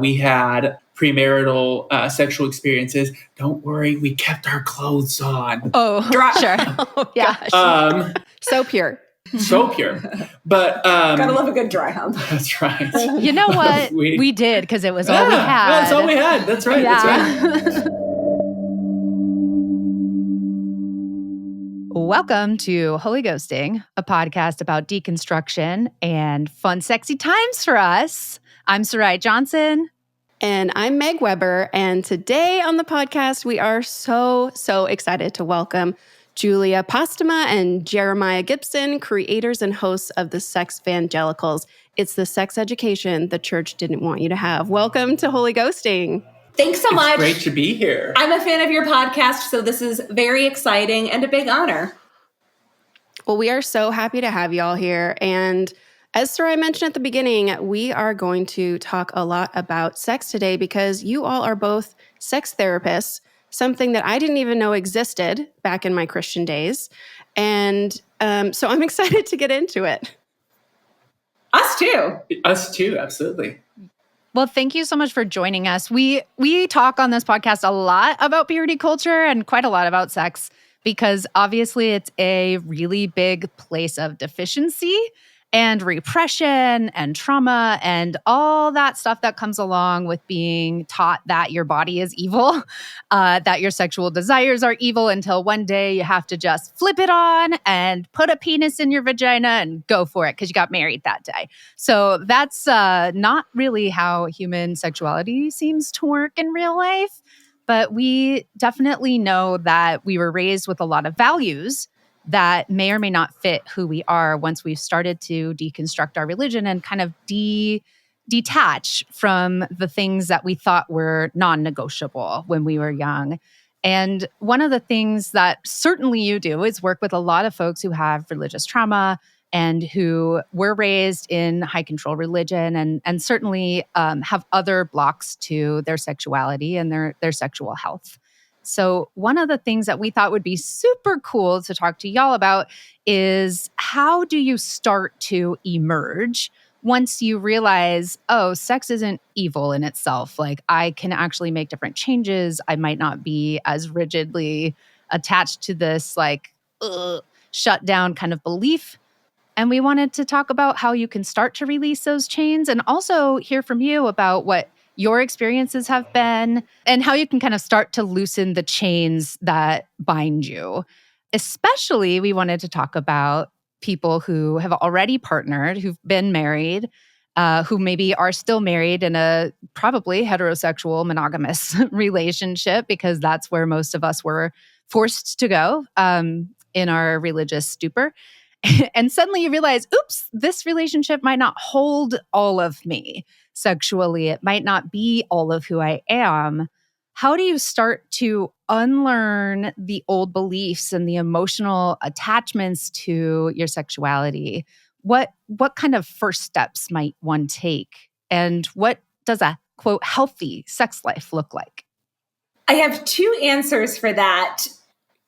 We had premarital sexual experiences. Don't worry, we kept our clothes on. Oh, sure. Oh, gosh. So pure. So pure. But gotta love a good dry hump. That's right. You know what? We did, because it was all we had. That's all we had. That's right. Yeah. That's right. Welcome to Holy Ghosting, a podcast about deconstruction and fun, sexy times for us. I'm Sarai Johnson. And I'm Meg Weber. And today on the podcast, we are so excited to welcome Julia Postuma and Jeremiah Gibson, creators and hosts of the Sexvangelicals. It's the sex education the church didn't want you to have. Welcome to Holy Ghosting. Thanks so much. It's great to be here. I'm a fan of your podcast, so this is very exciting and a big honor. Well, we are so happy to have you all here. And as Sarai mentioned at the beginning, we are going to talk a lot about sex today because you all are both sex therapists, something that I didn't even know existed back in my Christian days. And so I'm excited to get into it. Us too. Us too, absolutely. Well, thank you so much for joining us. We talk on this podcast a lot about purity culture and quite a lot about sex because obviously it's a really big place of deficiency and repression and trauma and all that stuff that comes along with being taught that your body is evil, that your sexual desires are evil until one day you have to just flip it on and put a penis in your vagina and go for it because you got married that day. So that's not really how human sexuality seems to work in real life. But we definitely know that we were raised with a lot of values that may or may not fit who we are once we've started to deconstruct our religion and kind of detach from the things that we thought were non-negotiable when we were young. And one of the things that certainly you do is work with a lot of folks who have religious trauma and who were raised in high control religion and certainly have other blocks to their sexuality and their sexual health. So one of the things that we thought would be super cool to talk to y'all about is how do you start to emerge once you realize, oh, sex isn't evil in itself. Like I can actually make different changes. I might not be as rigidly attached to this shut down kind of belief. And we wanted to talk about how you can start to release those chains and also hear from you about what your experiences have been and how you can kind of start to loosen the chains that bind you. Especially, we wanted to talk about people who have already partnered, who've been married, who maybe are still married in a probably heterosexual monogamous relationship, because that's where most of us were forced to go in our religious stupor. And suddenly you realize, oops, this relationship might not hold all of me sexually. It might not be all of who I am. How do you start to unlearn the old beliefs and the emotional attachments to your sexuality? What kind of first steps might one take? And what does a, quote, healthy sex life look like? I have two answers for that.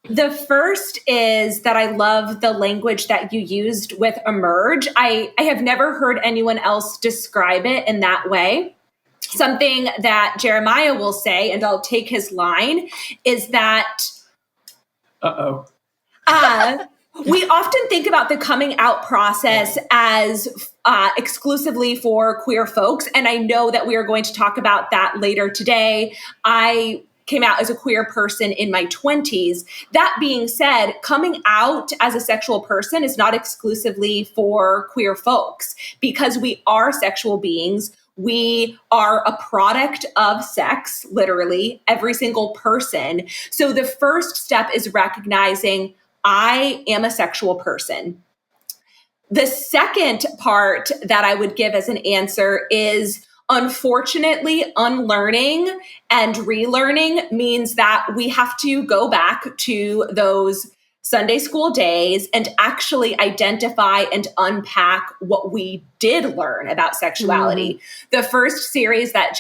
The first is that I love the language that you used with emerge. I have never heard anyone else describe it in that way. Something that Jeremiah will say, and I'll take his line, is that we often think about the coming out process as exclusively for queer folks. And I know that we are going to talk about that later today. I came out as a queer person in my 20s. That being said, coming out as a sexual person is not exclusively for queer folks because we are sexual beings. We are a product of sex, literally, every single person. So the first step is recognizing I am a sexual person. The second part that I would give as an answer is, unfortunately, unlearning and relearning means that we have to go back to those Sunday school days and actually identify and unpack what we did learn about sexuality. The first series on the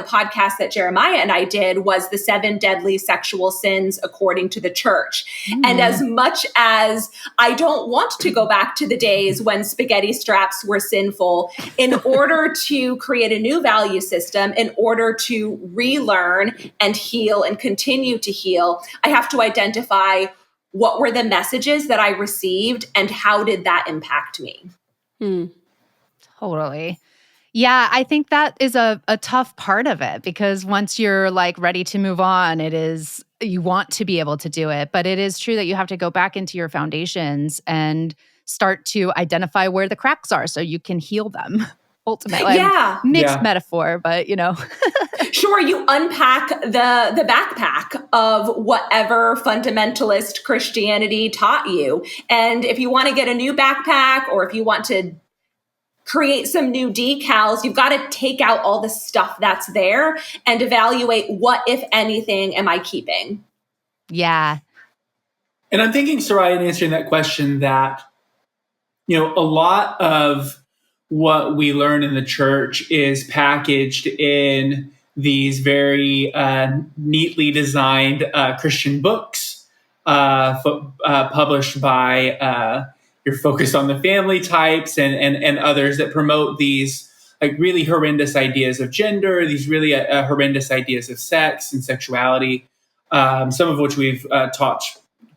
podcast that Jeremiah and I did was the 7 deadly sexual sins according to the church. And as much as I don't want to go back to the days when spaghetti straps were sinful, in order to create a new value system, in order to relearn and heal and continue to heal, I have to identify what were the messages that I received and how did that impact me? Totally. Yeah, I think that is a tough part of it, because once you're like ready to move on, you want to be able to do it. But it is true that you have to go back into your foundations and start to identify where the cracks are so you can heal them. Ultimately, mixed metaphor, but Sure, you unpack the backpack of whatever fundamentalist Christianity taught you. And if you want to get a new backpack, or if you want to create some new decals, you've got to take out all the stuff that's there and evaluate what, if anything, am I keeping? Yeah. And I'm thinking, Sarai, in answering that question, that, a lot of what we learn in the church is packaged in these very neatly designed Christian books published by your Focus on the Family types and others that promote these like really horrendous ideas of gender, these really horrendous ideas of sex and sexuality, some of which we've taught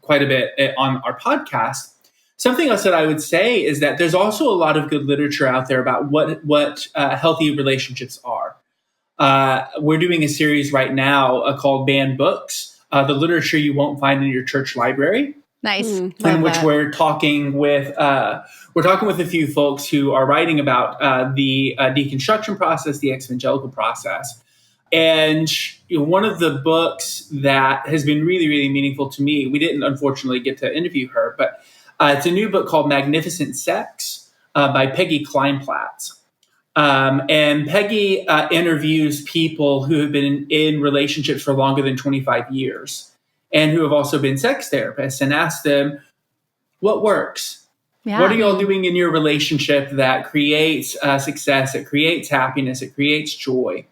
quite a bit on our podcast. Something else that I would say is that there's also a lot of good literature out there about what healthy relationships are. We're doing a series right now called Banned Books, the literature you won't find in your church library. Nice. In which we're talking with a few folks who are writing about the deconstruction process, the Sexvangelicals process. And one of the books that has been really, really meaningful to me, we didn't unfortunately get to interview her, but it's a new book called Magnificent Sex by Peggy Kleinplatz. And Peggy interviews people who have been in relationships for longer than 25 years and who have also been sex therapists, and asks them, what works? Yeah. What are y'all doing in your relationship that creates success, it creates happiness, it creates joy?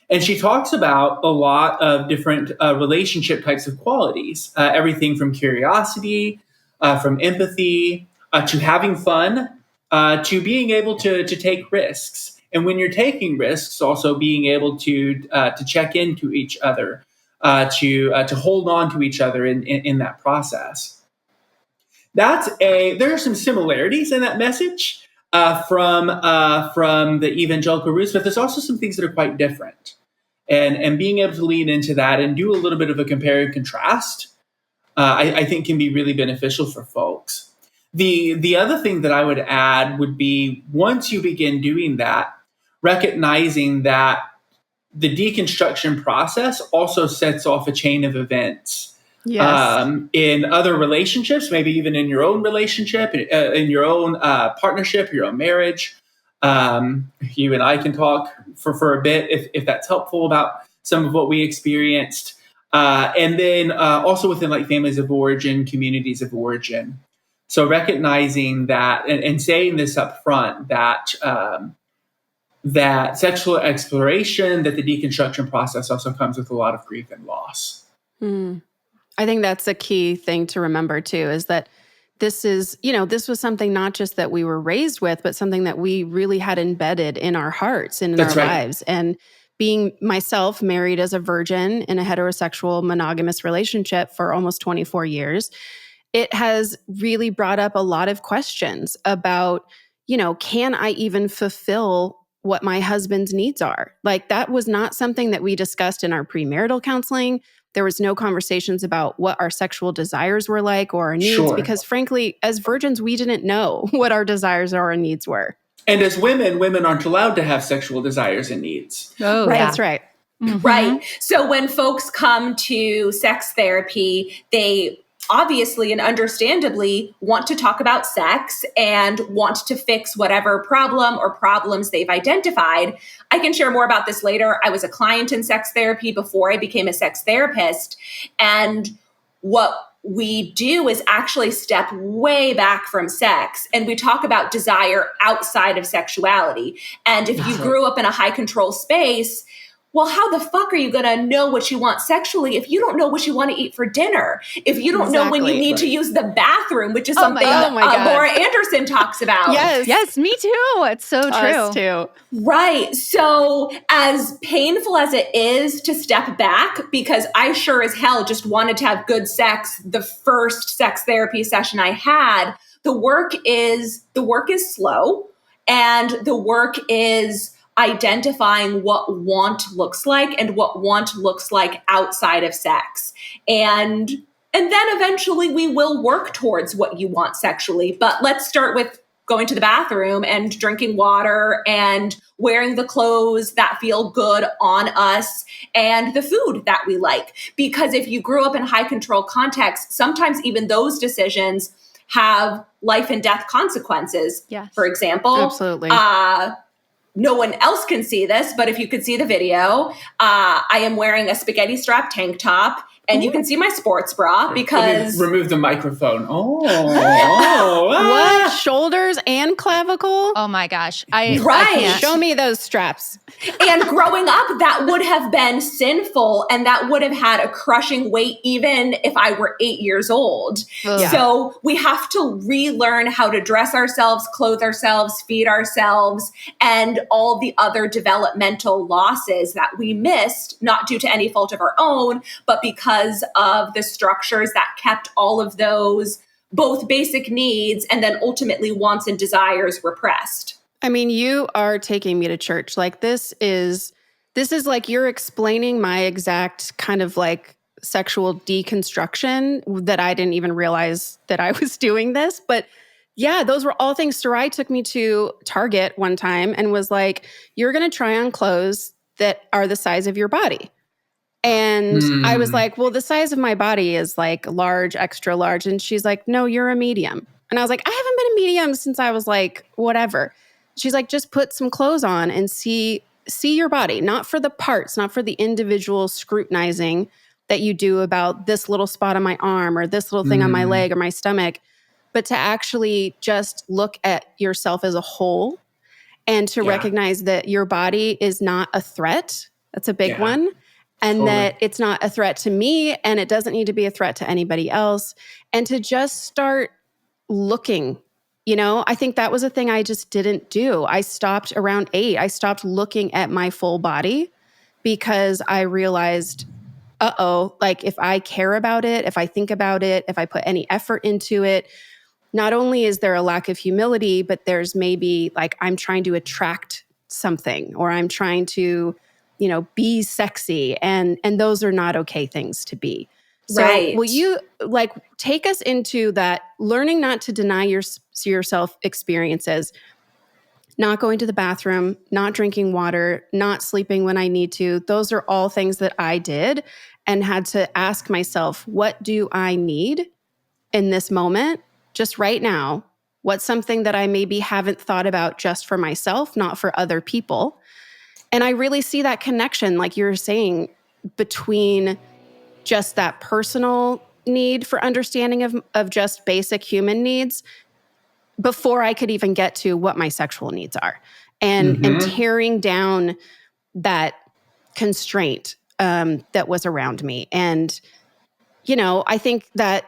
And she talks about a lot of different relationship types of qualities, everything from curiosity, from empathy, to having fun, to being able to take risks. And when you're taking risks, also being able to check into each other, to hold on to each other in that process. There are some similarities in that message from the evangelical roots, but there's also some things that are quite different. And being able to lean into that and do a little bit of a compare and contrast, I think can be really beneficial for folks. The other thing that I would add would be, once you begin doing that, recognizing that the deconstruction process also sets off a chain of events. Yes. In other relationships, maybe even in your own relationship, in your own partnership, your own marriage. You and I can talk for a bit if that's helpful about some of what we experienced. And then also within like families of origin, communities of origin. So recognizing that and saying this up front, that sexual exploration, that the deconstruction process also comes with a lot of grief and loss. I think that's a key thing to remember too, is that this was something not just that we were raised with, but something that we really had embedded in our hearts and in our lives. And being myself married as a virgin in a heterosexual monogamous relationship for almost 24 years, it has really brought up a lot of questions about, can I even fulfill what my husband's needs are? Like, that was not something that we discussed in our premarital counseling. There was no conversations about what our sexual desires were like or our needs, because frankly, as virgins, we didn't know what our desires or our needs were. And as women aren't allowed to have sexual desires and needs. Oh, right. That's right. Mm-hmm. Right. So when folks come to sex therapy, they obviously and understandably want to talk about sex and want to fix whatever problem or problems they've identified. I can share more about this later. I was a client in sex therapy before I became a sex therapist. And what we do is actually step way back from sex, and we talk about desire outside of sexuality. And if you grew up in a high control space, well, how the fuck are you going to know what you want sexually if you don't know what you want to eat for dinner? If you don't know when you need to use the bathroom, which is something that Laura Anderson talks about. Yes, me too. It's so true. Us too. Right. So as painful as it is to step back, because I sure as hell just wanted to have good sex the first sex therapy session I had, the work is slow, and the work is identifying what want looks like and what want looks like outside of sex. And then eventually we will work towards what you want sexually. But let's start with going to the bathroom and drinking water and wearing the clothes that feel good on us and the food that we like. Because if you grew up in high control contexts, sometimes even those decisions have life and death consequences. Yes. For example, Absolutely. No one else can see this, but if you could see the video, I am wearing a spaghetti strap tank top, and you can see my sports bra because... Remove the microphone. What? Shoulders and clavicle? Oh my gosh. Right. I can't. Show me those straps. And growing up, that would have been sinful, and that would have had a crushing weight even if I were 8 years old. Ugh. So we have to relearn how to dress ourselves, clothe ourselves, feed ourselves, and all the other developmental losses that we missed, not due to any fault of our own, but because of the structures that kept all of those both basic needs and then ultimately wants and desires repressed. I mean, you are taking me to church. Like this is like you're explaining my exact kind of like sexual deconstruction that I didn't even realize that I was doing this. But yeah, those were all things. Sarai took me to Target one time and was like, you're going to try on clothes that are the size of your body. And I was like, well, the size of my body is like large, extra large. And she's like, no, you're a medium. And I was like, I haven't been a medium since I was like, whatever. She's like, just put some clothes on and see your body, not for the parts, not for the individual scrutinizing that you do about this little spot on my arm or this little thing on my leg or my stomach, but to actually just look at yourself as a whole and to recognize that your body is not a threat. That's a big one. And that it's not a threat to me and it doesn't need to be a threat to anybody else. And to just start looking. You know, I think that was a thing I just didn't do. I stopped around 8. I stopped looking at my full body because I realized, like if I care about it, if I think about it, if I put any effort into it, not only is there a lack of humility, but there's maybe like I'm trying to attract something or I'm trying to, you know, be sexy. And those are not okay things to be. So will you like take us into that learning not to deny yourself experiences, not going to the bathroom, not drinking water, not sleeping when I need to. Those are all things that I did and had to ask myself, what do I need in this moment, just right now? What's something that I maybe haven't thought about just for myself, not for other people? And I really see that connection, like you were saying, between just that personal need for understanding of just basic human needs before I could even get to what my sexual needs are. And tearing down that constraint that was around me. And, you know, I think that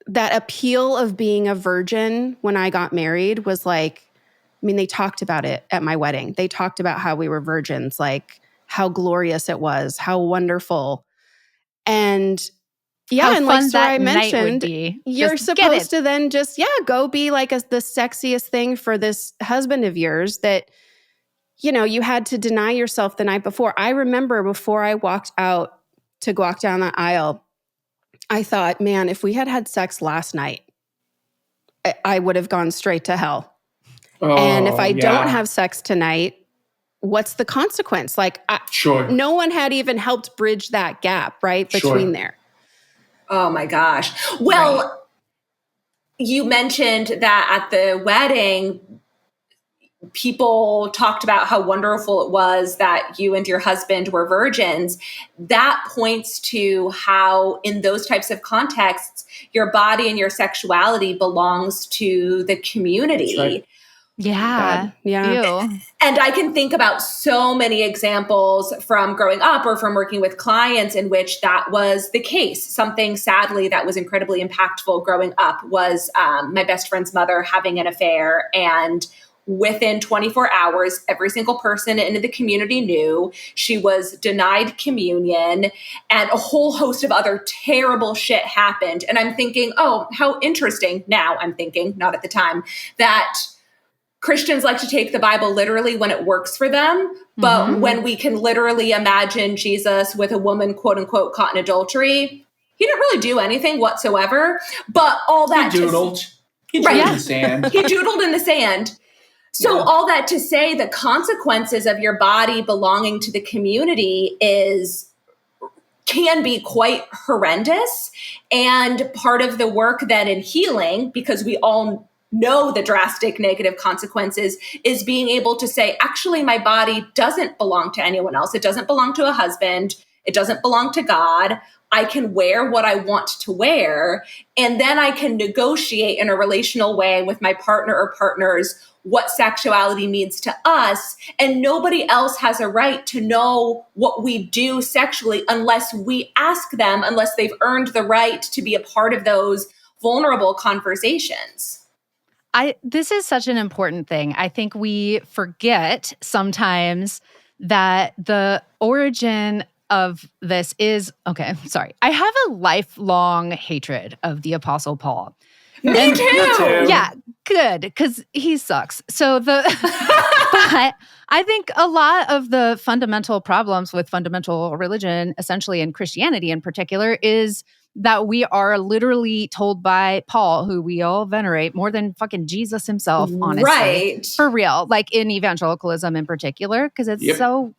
appeal of being a virgin when I got married was like, I mean, they talked about it at my wedding. They talked about how we were virgins, like how glorious it was, how wonderful. And yeah, and like Sarai mentioned, you're supposed to then just, go be like the sexiest thing for this husband of yours that, you know, you had to deny yourself the night before. I remember before I walked out to walk down the aisle, I thought, man, if we had had sex last night, I would have gone straight to hell. And if I don't have sex tonight, what's the consequence? Like, no one had even helped bridge that gap, right, between there. Oh my gosh. Well, you mentioned that at the wedding, people talked about how wonderful it was that you and your husband were virgins, that points to how in those types of contexts, your body and your sexuality belongs to the community. That's right. Yeah. Yeah. Ew. And I can think about so many examples from growing up or from working with clients in which that was the case. Something sadly that was incredibly impactful growing up was my best friend's mother having an affair, and within 24 hours, every single person in the community knew. She was denied communion, and a whole host of other terrible shit happened. And I'm thinking, oh, how interesting. Now I'm thinking, not at the time, that Christians like to take the Bible literally when it works for them. But when we can literally imagine Jesus with a woman, quote unquote, caught in adultery, he didn't really do anything whatsoever. But all that He doodled. He doodled in the sand. He doodled in the sand. So all that to say, the consequences of your body belonging to the community can be quite horrendous. And part of the work then in healing, because we all know the drastic negative consequences, is being able to say, actually, my body doesn't belong to anyone else. It doesn't belong to a husband. It doesn't belong to God. I can wear what I want to wear. And then I can negotiate in a relational way with my partner or partners what sexuality means to us. And nobody else has a right to know what we do sexually unless we ask them, unless they've earned the right to be a part of those vulnerable conversations. This is such an important thing. I think we forget sometimes that the origin of this is, okay, sorry. I have a lifelong hatred of the Apostle Paul. Me too. Yeah, good, because he sucks. But I think a lot of the fundamental problems with fundamental religion, essentially, and Christianity in particular, is that we are literally told by Paul, who we all venerate more than fucking Jesus himself, honestly. Right. For real. Like in evangelicalism in particular, because it's so,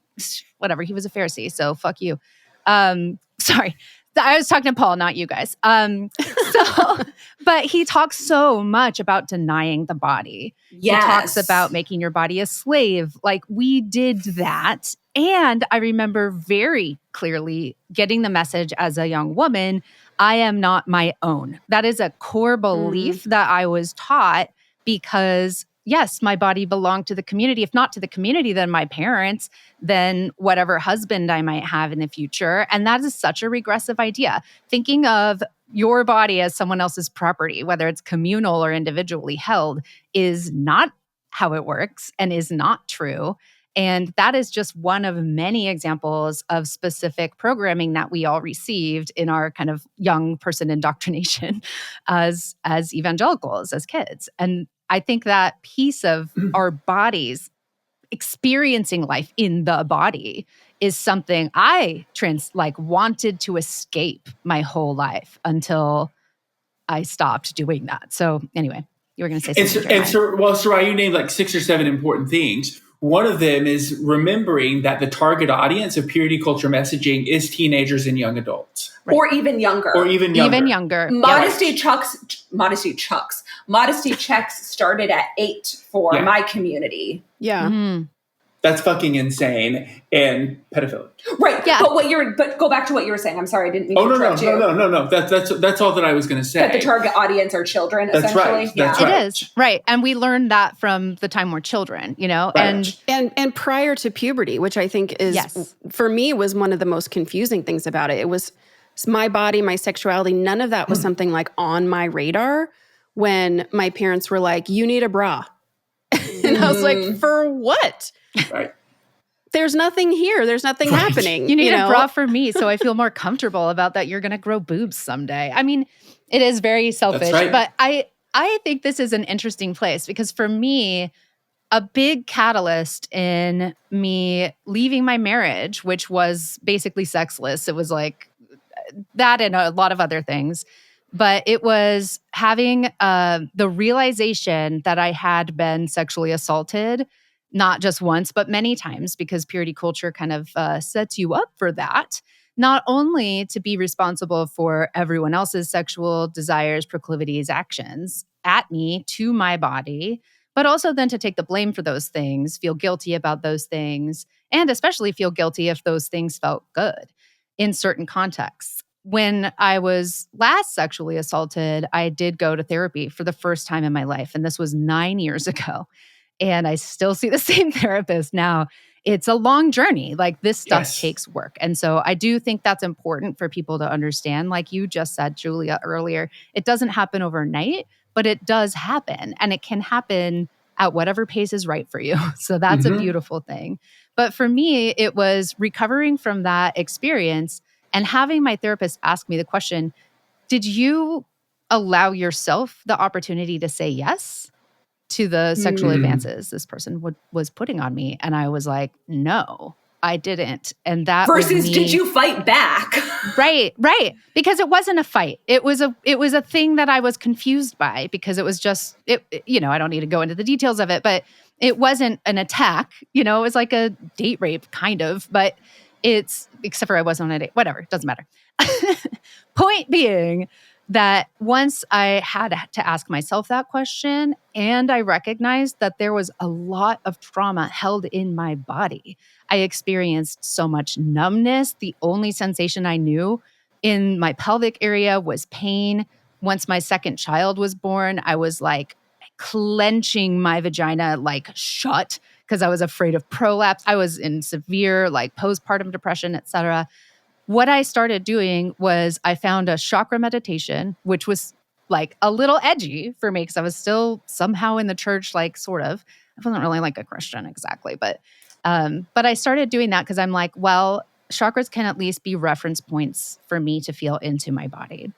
whatever, he was a Pharisee, so fuck you. Sorry. I was talking to Paul, not you guys. But he talks so much about denying the body. Yes. He talks about making your body a slave. Like, we did that. And I remember very clearly getting the message as a young woman, I am not my own. That is a core belief that I was taught because, yes, my body belonged to the community. If not to the community, then my parents, then whatever husband I might have in the future. And that is such a regressive idea. Thinking of your body as someone else's property, whether it's communal or individually held, is not how it works and is not true. And that is just one of many examples of specific programming that we all received in our kind of young person indoctrination as evangelicals, as kids. And I think that piece of our bodies experiencing life in the body is something I wanted to escape my whole life until I stopped doing that. So anyway, you were going to say something. Sarai, you named like 6 or 7 important things. One of them is remembering that the target audience of purity culture messaging is teenagers and young adults. Right. Or even younger. Even younger. Modesty checks started at 8 for my community. Yeah. Mm-hmm. That's fucking insane. And pedophilia. Right. Yeah. But go back to what you were saying. I'm sorry, I didn't mean to interrupt you. No. That's all that I was going to say. That the target audience are children, that's essentially. Right. That's right. It is. Right. And we learned that from the time we're children, you know? Right. And prior to puberty, which I think is, for me, was one of the most confusing things about it. It was my body, my sexuality, none of that was something like on my radar when my parents were like, you need a bra. And I was like, for what? Right. There's nothing here. There's nothing happening. You need a bra for me, so I feel more comfortable about that you're going to grow boobs someday. I mean, it is very selfish, but I think this is an interesting place because for me, a big catalyst in me leaving my marriage, which was basically sexless, it was like that and a lot of other things, but it was having the realization that I had been sexually assaulted, not just once, but many times, because purity culture kind of sets you up for that, not only to be responsible for everyone else's sexual desires, proclivities, actions at me, to my body, but also then to take the blame for those things, feel guilty about those things, and especially feel guilty if those things felt good in certain contexts. When I was last sexually assaulted, I did go to therapy for the first time in my life. And this was 9 years ago. And I still see the same therapist now. It's a long journey. Like this stuff takes work. And so I do think that's important for people to understand. Like you just said, Julia, earlier, it doesn't happen overnight, but it does happen. And it can happen at whatever pace is right for you. So that's a beautiful thing. But for me, it was recovering from that experience and having my therapist ask me the question, did you allow yourself the opportunity to say yes to the sexual advances this person was putting on me? And I was like, no, I didn't. And that versus did you fight back? Right. Because it wasn't a fight. It was a thing that I was confused by because it was just, I don't need to go into the details of it, but it wasn't an attack. It was like a date rape kind of, but except for I wasn't on a date, whatever, it doesn't matter. Point being that once I had to ask myself that question and I recognized that there was a lot of trauma held in my body. I experienced so much numbness. The only sensation I knew in my pelvic area was pain. Once my second child was born, I was like clenching my vagina like shut because I was afraid of prolapse. I was in severe like postpartum depression, etc. What I started doing was I found a chakra meditation, which was like a little edgy for me because I was still somehow in the church, like sort of. I wasn't really like a Christian exactly, but I started doing that because I'm like, well, chakras can at least be reference points for me to feel into my body.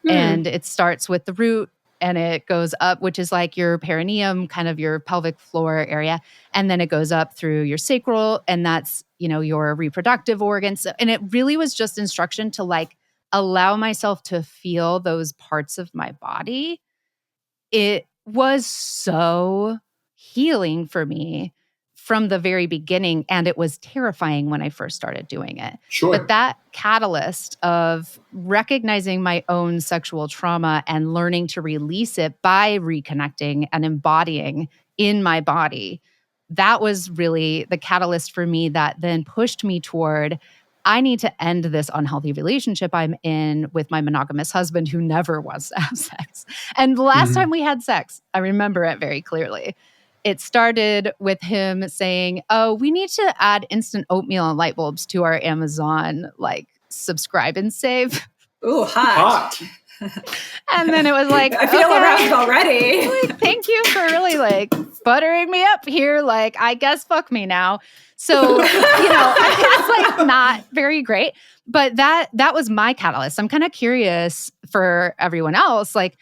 And it starts with the root and it goes up, which is like your perineum, kind of your pelvic floor area. And then it goes up through your sacral, and that's, your reproductive organs. And it really was just instruction to like allow myself to feel those parts of my body. It was so healing for me from the very beginning, and it was terrifying when I first started doing it. Sure. But that catalyst of recognizing my own sexual trauma and learning to release it by reconnecting and embodying in my body, that was really the catalyst for me that then pushed me toward, I need to end this unhealthy relationship I'm in with my monogamous husband who never wants to have sex. And the last time we had sex, I remember it very clearly. It started with him saying, oh, we need to add instant oatmeal and light bulbs to our Amazon, like subscribe and save. Ooh, hot. And then it was like, I feel aroused already. Like, thank you for really like buttering me up here. Like, I guess fuck me now. So, it's like not very great, but that was my catalyst. I'm kind of curious for everyone else. Like,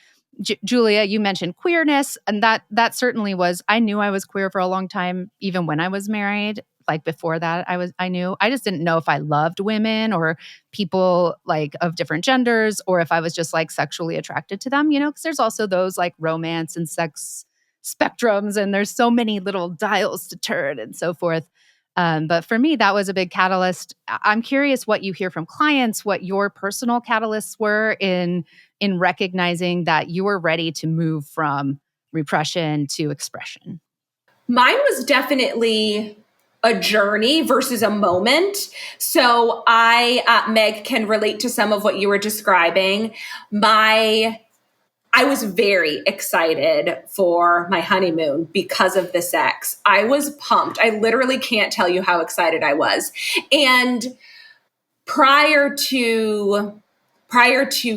Julia, you mentioned queerness, and that certainly was, I knew I was queer for a long time, even when I was married. Like before that, I knew. I just didn't know if I loved women or people like of different genders, or if I was just like sexually attracted to them, because there's also those like romance and sex spectrums, and there's so many little dials to turn and so forth. But for me, that was a big catalyst. I'm curious what you hear from clients, what your personal catalysts were in recognizing that you were ready to move from repression to expression. Mine was definitely a journey versus a moment. So Meg, can relate to some of what you were describing. I was very excited for my honeymoon because of the sex. I was pumped. I literally can't tell you how excited I was. And prior to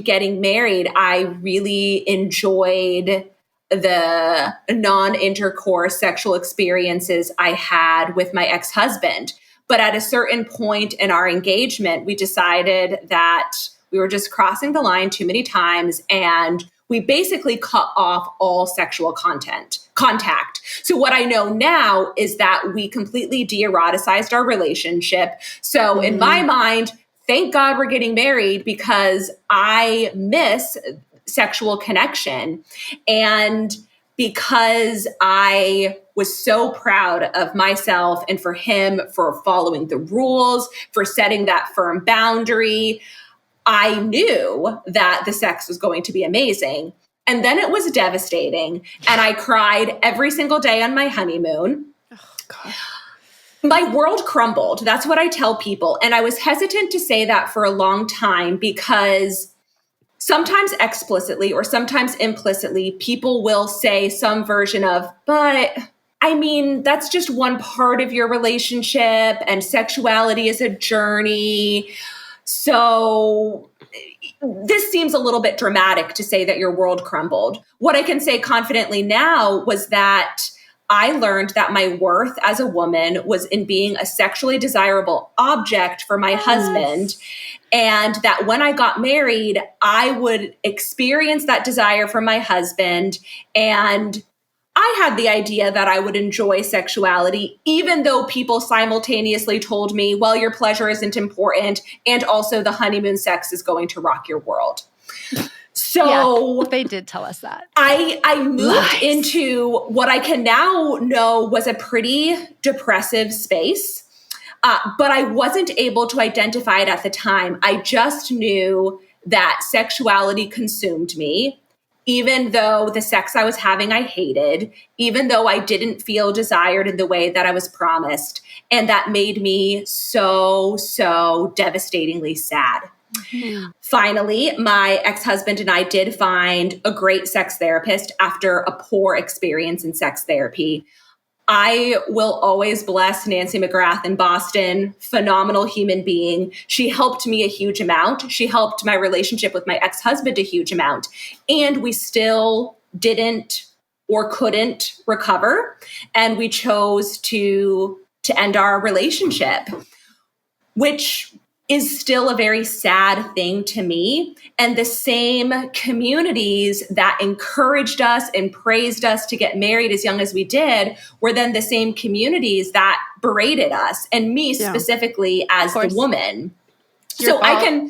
getting married, I really enjoyed the non-intercourse sexual experiences I had with my ex-husband. But at a certain point in our engagement, we decided that we were just crossing the line too many times, and we basically cut off all sexual contact. So what I know now is that we completely de-eroticized our relationship. So in my mind, thank God we're getting married because I miss sexual connection. And because I was so proud of myself and for him for following the rules, for setting that firm boundary, I knew that the sex was going to be amazing. And then it was devastating. And I cried every single day on my honeymoon. Oh, God. My world crumbled. That's what I tell people. And I was hesitant to say that for a long time because sometimes explicitly or sometimes implicitly, people will say some version of, but I mean, that's just one part of your relationship and sexuality is a journey. So this seems a little bit dramatic to say that your world crumbled. What I can say confidently now was that I learned that my worth as a woman was in being a sexually desirable object for my husband. And that when I got married, I would experience that desire for my husband. And I had the idea that I would enjoy sexuality, even though people simultaneously told me, well, your pleasure isn't important. And also the honeymoon sex is going to rock your world. So they did tell us that. I moved into what I can now know was a pretty depressive space, but I wasn't able to identify it at the time. I just knew that sexuality consumed me, even though the sex I was having I hated, even though I didn't feel desired in the way that I was promised. And that made me so, so devastatingly sad. Mm-hmm. Finally, my ex-husband and I did find a great sex therapist after a poor experience in sex therapy. I will always bless Nancy McGrath in Boston, phenomenal human being. She helped me a huge amount. She helped my relationship with my ex-husband a huge amount. And we still didn't or couldn't recover. And we chose to end our relationship, which is still a very sad thing to me. And the same communities that encouraged us and praised us to get married as young as we did were then the same communities that berated us, and me specifically as the woman. So I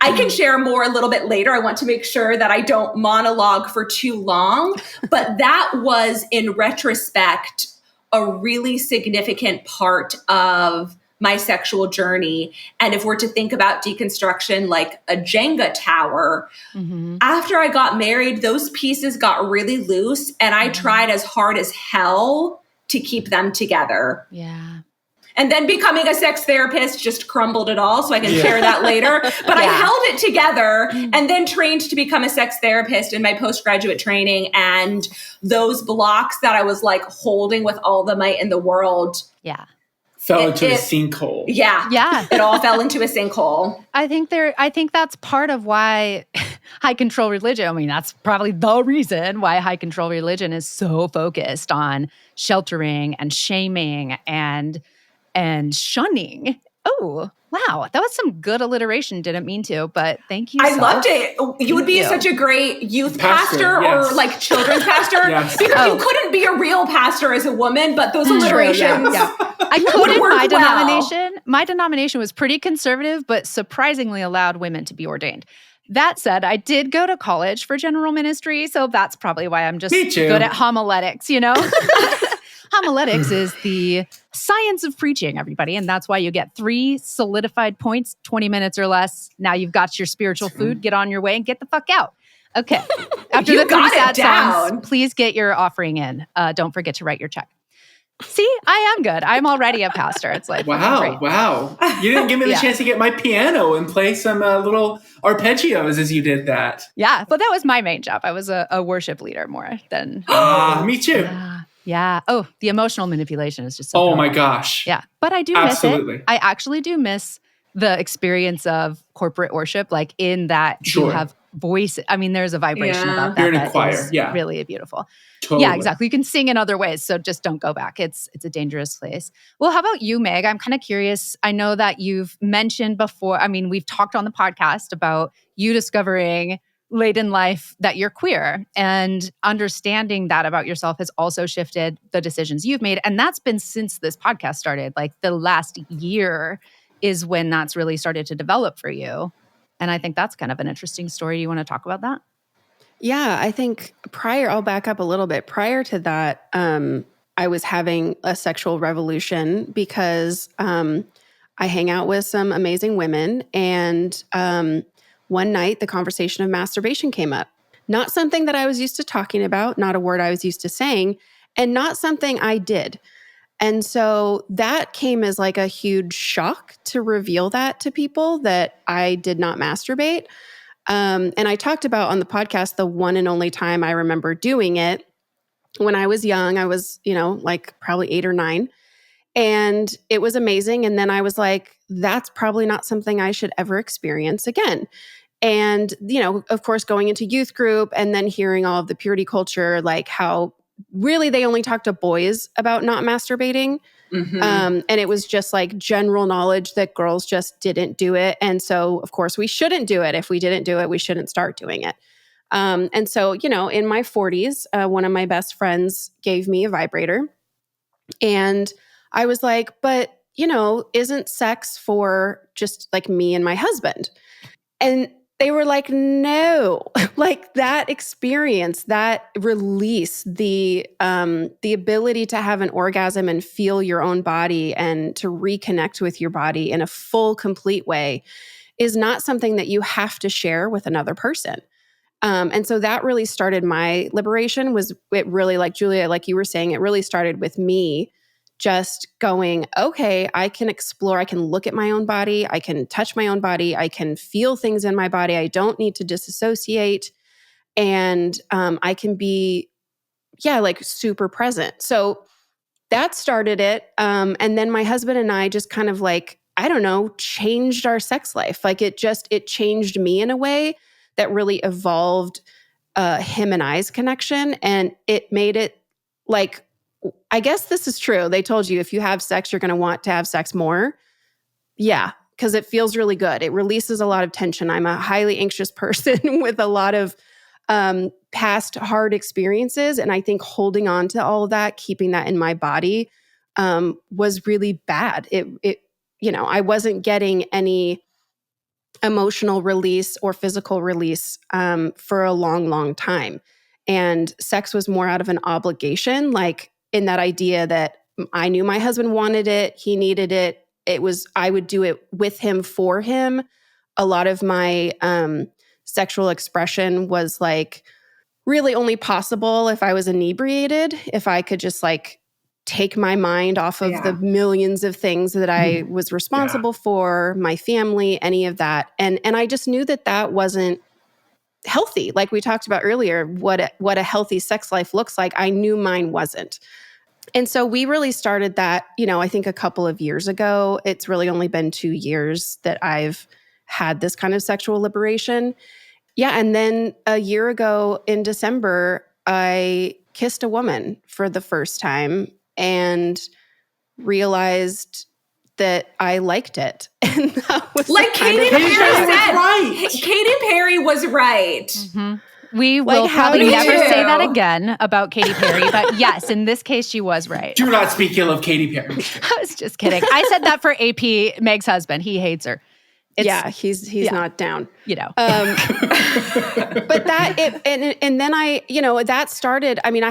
can share more a little bit later. I want to make sure that I don't monologue for too long, but that was in retrospect a really significant part of my sexual journey. And if we're to think about deconstruction like a Jenga tower, after I got married, those pieces got really loose and I tried as hard as hell to keep them together. Yeah. And then becoming a sex therapist just crumbled it all. So I can share that later. But I held it together and then trained to become a sex therapist in my postgraduate training. And those blocks that I was like holding with all the might in the world. Yeah. Fell into a sinkhole. Yeah. Yeah. It all fell into a sinkhole. I think that's part of why high control religion, I mean, that's probably the reason why high control religion is so focused on sheltering and shaming and shunning. Oh, wow. That was some good alliteration. Didn't mean to, but thank you. I loved it. You would be such a great youth pastor or like children's pastor because you couldn't be a real pastor as a woman, but those alliterations. I couldn't. My denomination was pretty conservative, but surprisingly allowed women to be ordained. That said, I did go to college for general ministry, so that's probably why I'm just good at homiletics, you know? Homiletics is the science of preaching, everybody. And that's why you get 3 solidified points, 20 minutes or less. Now you've got your spiritual food. Get on your way and get the fuck out. Okay. After the 3 sad songs, please get your offering in. Don't forget to write your check. See, I am good. I'm already a pastor. It's like, wow. You didn't give me the chance to get my piano and play some little arpeggios as you did that. Yeah, but that was my main job. I was a worship leader more than... Me too. Yeah. Oh, the emotional manipulation is just so Oh my gosh. Yeah. But I do miss it. I actually do miss the experience of corporate worship, like in that you have voice. I mean, there's a vibration about that. You're in a choir. Really beautiful. Totally. Yeah, exactly. You can sing in other ways. So just don't go back. It's a dangerous place. Well, how about you, Meg? I'm kind of curious. I know that you've mentioned before, I mean, we've talked on the podcast about you discovering late in life that you're queer, and understanding that about yourself has also shifted the decisions you've made. And that's been since this podcast started. Like the last year is when that's really started to develop for you. And I think that's kind of an interesting story. You want to talk about that? Yeah, I think I'll back up a little bit. Prior to that, I was having a sexual revolution because I hang out with some amazing women, and one night the conversation of masturbation came up. not something that I was used to talking about, not a word I was used to saying, and not something I did. And so that came as like a huge shock to reveal that to people, that I did not masturbate. And I talked about on the podcast the one and only time I remember doing it when I was young. I was, like probably 8 or 9. And it was amazing. And then I was like, that's probably not something I should ever experience again. And, of course, going into youth group and then hearing all of the purity culture, like how really they only talk to boys about not masturbating. Mm-hmm. And it was just like general knowledge that girls just didn't do it. And so, of course, we shouldn't do it. If we didn't do it, we shouldn't start doing it. And so, in my 40s, one of my best friends gave me a vibrator. And I was like, but, isn't sex for just like me and my husband? And they were like, no, like that experience, that release, the ability to have an orgasm and feel your own body and to reconnect with your body in a full, complete way is not something that you have to share with another person. And so that really started my liberation. It really, like Julia, like you were saying, it really started with me just going, okay, I can explore, I can look at my own body, I can touch my own body, I can feel things in my body. I don't need to disassociate. And I can be, like super present. So that started it. And then my husband and I just kind of like, I don't know, changed our sex life. Like it changed me in a way that really evolved him and I's connection. And it made it like, I guess this is true. They told you if you have sex, you're going to want to have sex more. Yeah, because it feels really good. It releases a lot of tension. I'm a highly anxious person with a lot of past hard experiences. And I think holding on to all of that, keeping that in my body was really bad. I wasn't getting any emotional release or physical release for a long, long time. And sex was more out of an obligation, like in that idea that I knew my husband wanted it, he needed it. I would do it with him, for him. A lot of my sexual expression was like really only possible if I was inebriated, if I could just like take my mind off of the millions of things that I was responsible for, my family, any of that. And I just knew that wasn't healthy. Like we talked about earlier, what a healthy sex life looks like. I knew mine wasn't. And so we really started that, I think a couple of years ago. It's really only been 2 years that I've had this kind of sexual liberation. Yeah. And then a year ago in December, I kissed a woman for the first time and realized that I liked it. And that was like Katy Perry said. Right. Katy Perry was right. Mm-hmm. We will probably never say that again about Katy Perry, but yes, in this case, she was right. Do not speak ill of Katy Perry. I was just kidding. I said that for AP, Meg's husband. He hates her. He's not down. But and then I, that started. I mean, I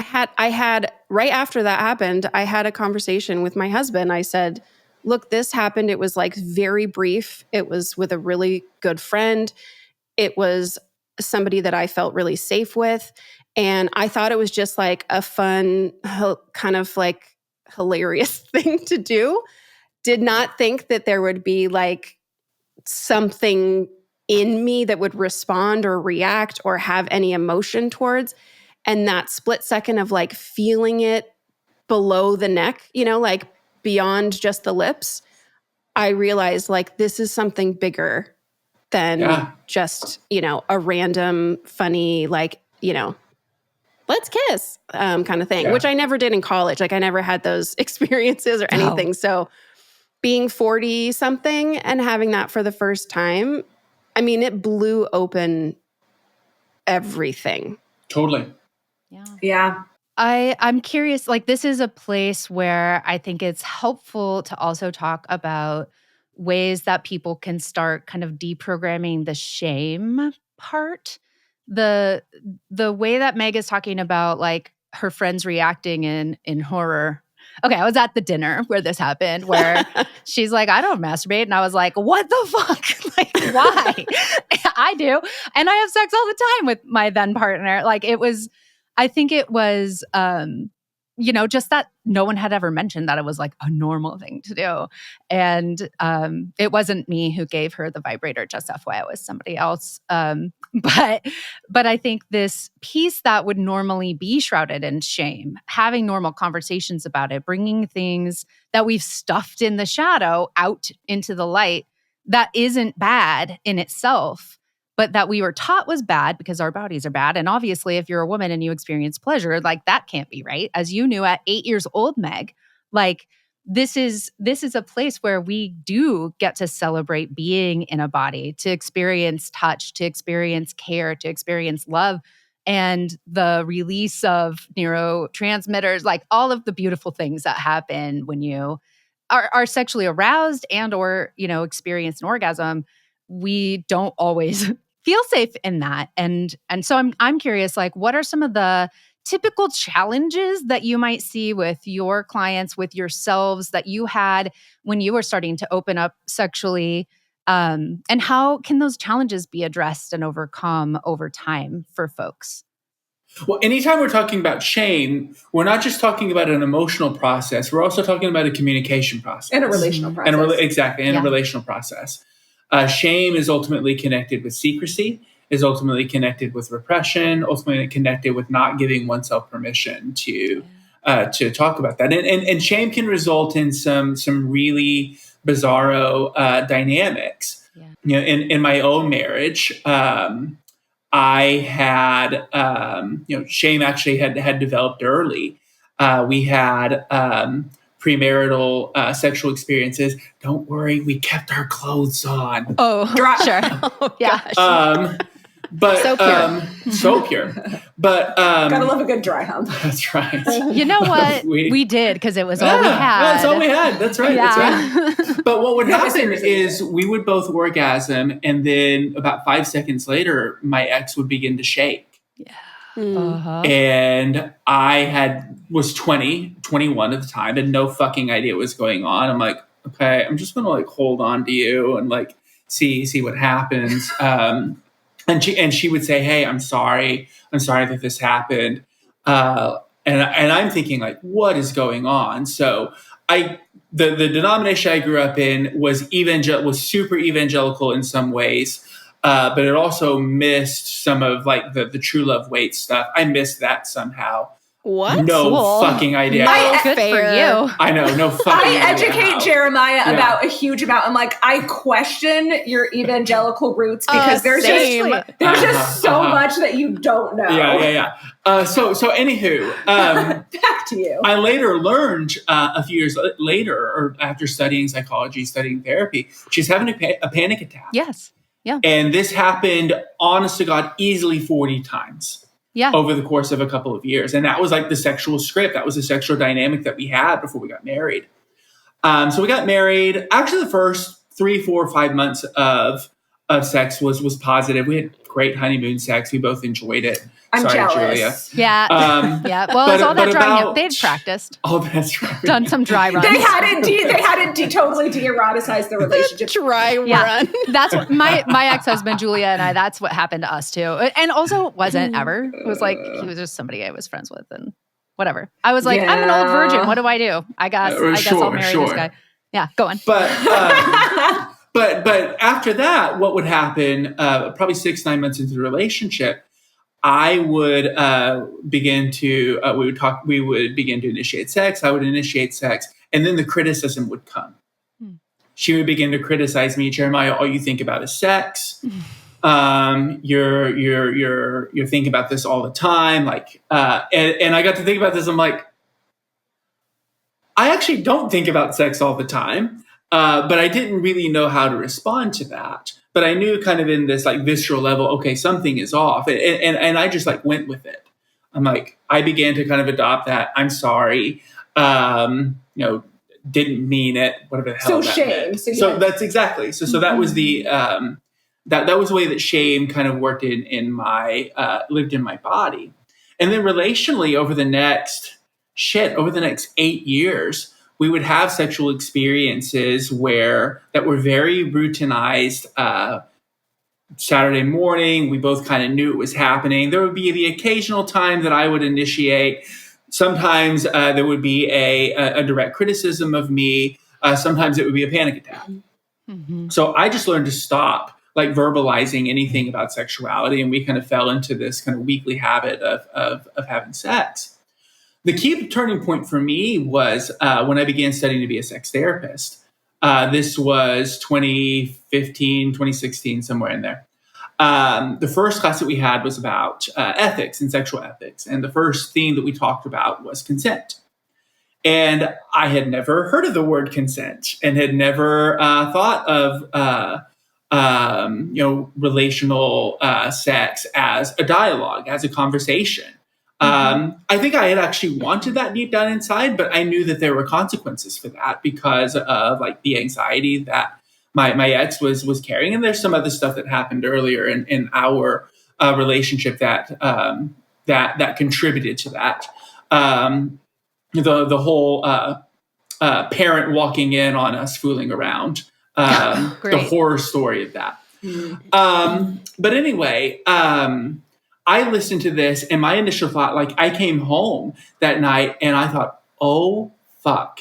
had right after that happened, I had a conversation with my husband. I said, look, this happened. It was like very brief. It was with a really good friend. It was somebody that I felt really safe with. And I thought it was just like a fun, kind of like hilarious thing to do. Did not think that there would be like something in me that would respond or react or have any emotion towards. And that split second of like feeling it below the neck, like beyond just the lips, I realized like this is something bigger than just, a random funny, like, let's kiss kind of thing, which I never did in college. Like I never had those experiences or anything. So being 40 something and having that for the first time, I mean, it blew open everything. Totally. Yeah. I'm curious, like this is a place where I think it's helpful to also talk about ways that people can start kind of deprogramming the shame part. The way that Meg is talking about like her friends reacting in horror Okay, I was at the dinner where this happened, where she's like, I don't masturbate. And I was like, what the fuck? Like, why? I do. And I have sex all the time with my then partner. Like, I think it was, just that no one had ever mentioned that it was like a normal thing to do. And it wasn't me who gave her the vibrator, just FYI, it was somebody else. But I think this piece that would normally be shrouded in shame, having normal conversations about it, bringing things that we've stuffed in the shadow out into the light that isn't bad in itself, but that we were taught was bad because our bodies are bad. And obviously, if you're a woman and you experience pleasure, like that can't be right. As you knew at 8 years old, Meg, like this is a place where we do get to celebrate being in a body, to experience touch, to experience care, to experience love, and the release of neurotransmitters, like all of the beautiful things that happen when you are sexually aroused and or, experience an orgasm. We don't always feel safe in that. And so I'm curious, like, what are some of the typical challenges that you might see with your clients, with yourselves, that you had when you were starting to open up sexually? And how can those challenges be addressed and overcome over time for folks? Well, anytime we're talking about shame, we're not just talking about an emotional process. We're also talking about a communication process. And a relational process. A relational process. Shame is ultimately connected with secrecy, is ultimately connected with repression, ultimately connected with not giving oneself permission to talk about that. And shame can result in some really bizarro dynamics. Yeah. In my own marriage, I had, shame actually had developed early. We had premarital sexual experiences. Don't worry, we kept our clothes on. Oh, sure. Oh, gosh. But so pure. But gotta love a good dry hump. That's right. You know what? we did, because it was all we had. That's all we had. That's right. Yeah. That's right. But what would happen is we would both orgasm, and then about 5 seconds later, my ex would begin to shake. Yeah. Uh-huh. And I was 21 at the time, and no fucking idea what was going on. I'm like, okay, I'm just gonna like hold on to you and like see what happens. And she would say, hey, I'm sorry that this happened. And I'm thinking like, what is going on? So the denomination I grew up in was super evangelical in some ways. But it also missed some of like the true love waits stuff. I missed that somehow. What? No fucking idea. Good for you. I know, no fucking idea. I educate Jeremiah about a huge amount. I'm like, I question your evangelical roots because there's just so much that you don't know. Yeah. So anywho, back to you. I later learned a few years later, or after studying psychology, studying therapy, she's having a panic attack. Yes. Yeah. And this happened, honest to God, easily 40 times. Yeah. Over the course of a couple of years. And that was like the sexual script. That was the sexual dynamic that we had before we got married. So we got married. Actually, the first 3, 4, 5 months of sex was positive. We had great honeymoon sex. We both enjoyed it. I'm jealous. Julia. Yeah. Yeah. Well, it's all that dry. They'd practiced. Oh, that's right. Done some dry runs. They hadn't totally de-eroticized the relationship. Run. That's what my ex-husband, Julia, and I, that's what happened to us too. And also it wasn't ever. It was like, he was just somebody I was friends with and whatever. I was like, I'm an old virgin. What do? I guess I'll marry this guy. Yeah, go on. But after that, what would happen, probably 6-9 months into the relationship, I would begin to initiate sex. I would initiate sex, and then the criticism would come. She would begin to criticize me, Jeremiah. All you think about is sex. You're thinking about this all the time. Like, and I got to think about this. I'm like, I actually don't think about sex all the time, but I didn't really know how to respond to that. But I knew kind of in this like visceral level, okay, something is off. And I just like went with it. I'm like, I began to kind of adopt that. I'm sorry. Didn't mean it. Whatever the hell that meant. So that's exactly. So that was the, that was the way that shame kind of worked lived in my body. And then relationally over the next over the next 8 years, we would have sexual experiences that were very routinized. Saturday morning, we both kind of knew it was happening. There would be the occasional time that I would initiate. Sometimes there would be a direct criticism of me. Sometimes it would be a panic attack. Mm-hmm. So I just learned to stop like verbalizing anything about sexuality, and we kind of fell into this kind of weekly habit of having sex. The key turning point for me was when I began studying to be a sex therapist. This was 2015, 2016, somewhere in there. The first class that we had was about ethics and sexual ethics. And the first theme that we talked about was consent. And I had never heard of the word consent and had never thought of relational sex as a dialogue, as a conversation. I think I had actually wanted that deep down inside, but I knew that there were consequences for that because of like the anxiety that my ex was carrying. And there's some other stuff that happened earlier in our relationship that contributed to that. The whole parent walking in on us fooling around, the horror story of that. But anyway, I listened to this and my initial thought, like I came home that night and I thought, oh, fuck,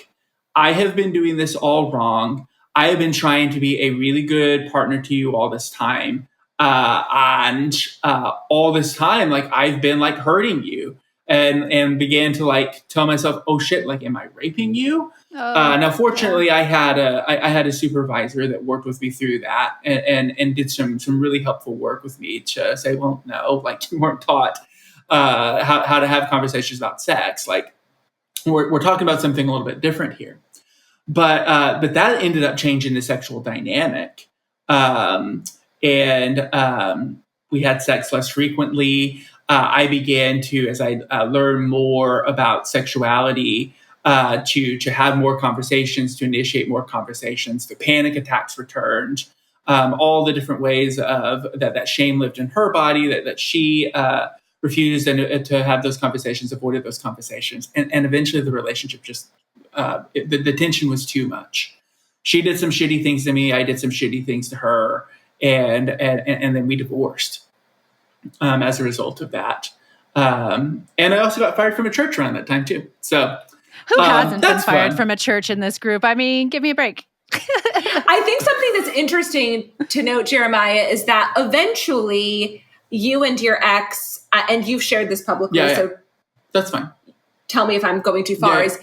I have been doing this all wrong. I have been trying to be a really good partner to you all this time. And all this time, like I've been like hurting you and began to like tell myself, oh shit, like, am I raping you? Now, fortunately, I had a supervisor that worked with me through that and did some really helpful work with me to say, well, no, like you weren't taught how to have conversations about sex. Like we're talking about something a little bit different here. But that ended up changing the sexual dynamic. And we had sex less frequently. I began to, as I learned more about sexuality, to have more conversations, to initiate more conversations. The panic attacks returned. All the different ways of that shame lived in her body, that she refused and to have those conversations, avoided those conversations, and eventually the relationship just the tension was too much. She did some shitty things to me. I did some shitty things to her, and then we divorced as a result of that. And I also got fired from a church around that time too. So who hasn't been fired from a church in this group? I mean, give me a break. I think something that's interesting to note, Jeremiah, is that eventually you and your ex, and you've shared this publicly, so that's fine. Tell me if I'm going too far. Is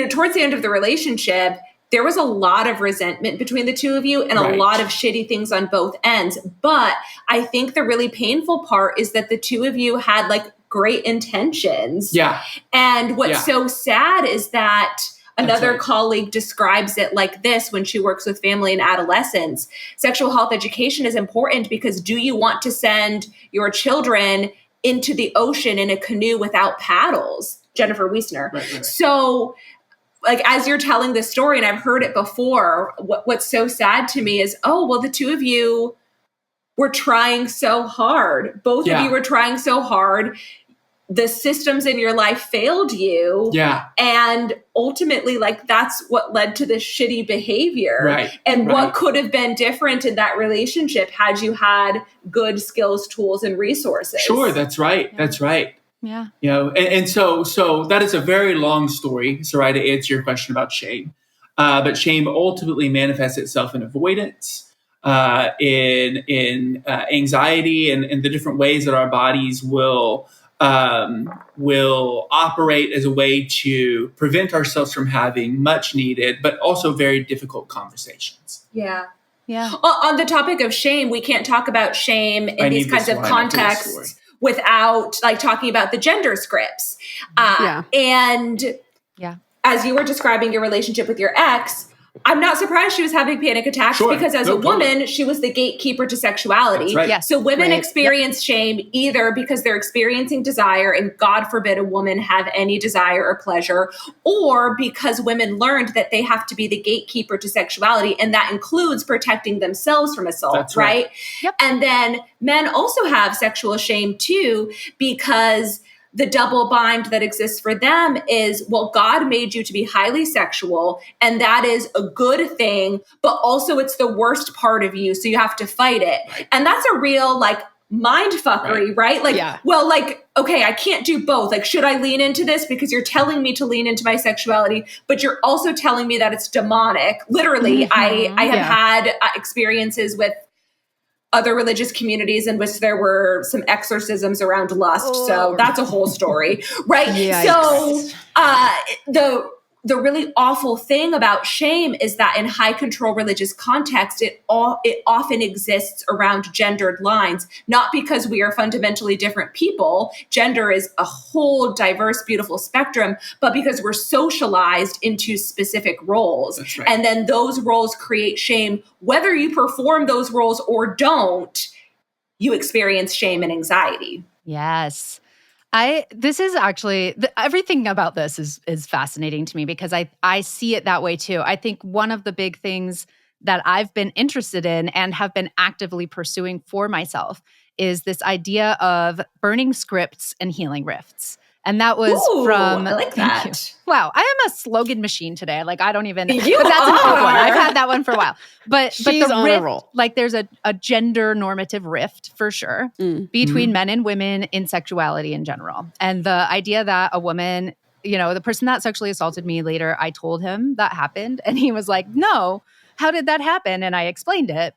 towards the end of the relationship, there was a lot of resentment between the two of you and a lot of shitty things on both ends. But I think the really painful part is that the two of you had like great intentions. Yeah. And what's so sad is that another colleague describes it like this when she works with family and adolescents. Sexual health education is important because do you want to send your children into the ocean in a canoe without paddles? Jennifer Wiesner. Right. So like, as you're telling this story, and I've heard it before, what's so sad to me is, oh, well, the two of you were trying so hard. Both of you were trying so hard. The systems in your life failed you. Yeah. And ultimately, like, that's what led to this shitty behavior. Right. And what could have been different in that relationship had you had good skills, tools, and resources. Sure, that's right. Yeah. That's right. Yeah. And so that is a very long story, Sarai, to answer your question about shame. But shame ultimately manifests itself in avoidance, in anxiety, and the different ways that our bodies will operate as a way to prevent ourselves from having much needed, but also very difficult conversations. Yeah. Yeah. Well, on the topic of shame, we can't talk about shame in these kinds of contexts without like talking about the gender scripts. And as you were describing your relationship with your ex, I'm not surprised she was having panic attacks because as a woman, she was the gatekeeper to sexuality. Right. Yes. So women experience shame either because they're experiencing desire, and God forbid a woman have any desire or pleasure, or because women learned that they have to be the gatekeeper to sexuality, and that includes protecting themselves from assault. That's right? Yep. And then men also have sexual shame too because the double bind that exists for them is, well, God made you to be highly sexual, and that is a good thing, but also it's the worst part of you, so you have to fight it. Right. And that's a real mind fuckery, right? Well, okay, I can't do both. Should I lean into this because you're telling me to lean into my sexuality, but you're also telling me that it's demonic. Literally, I have had experiences with other religious communities in which there were some exorcisms around lust. So that's a whole story, right? Yikes. So the really awful thing about shame is that in high control religious context, it often exists around gendered lines, not because we are fundamentally different people. Gender is a whole diverse, beautiful spectrum, but because we're socialized into specific roles. That's right. And then those roles create shame. Whether you perform those roles or don't, you experience shame and anxiety. Yes. This is actually, everything about this is fascinating to me because I see it that way too. I think one of the big things that I've been interested in and have been actively pursuing for myself is this idea of burning scripts and healing rifts. And that was from— I like that. Wow, I am a slogan machine today. I don't even— You but that's an old one. are. I've had that one for a while. But She's the on rift, a roll. there's a gender normative rift for sure between men and women in sexuality in general. And the idea that a woman, the person that sexually assaulted me later, I told him that happened. And he was like, no, how did that happen? And I explained it.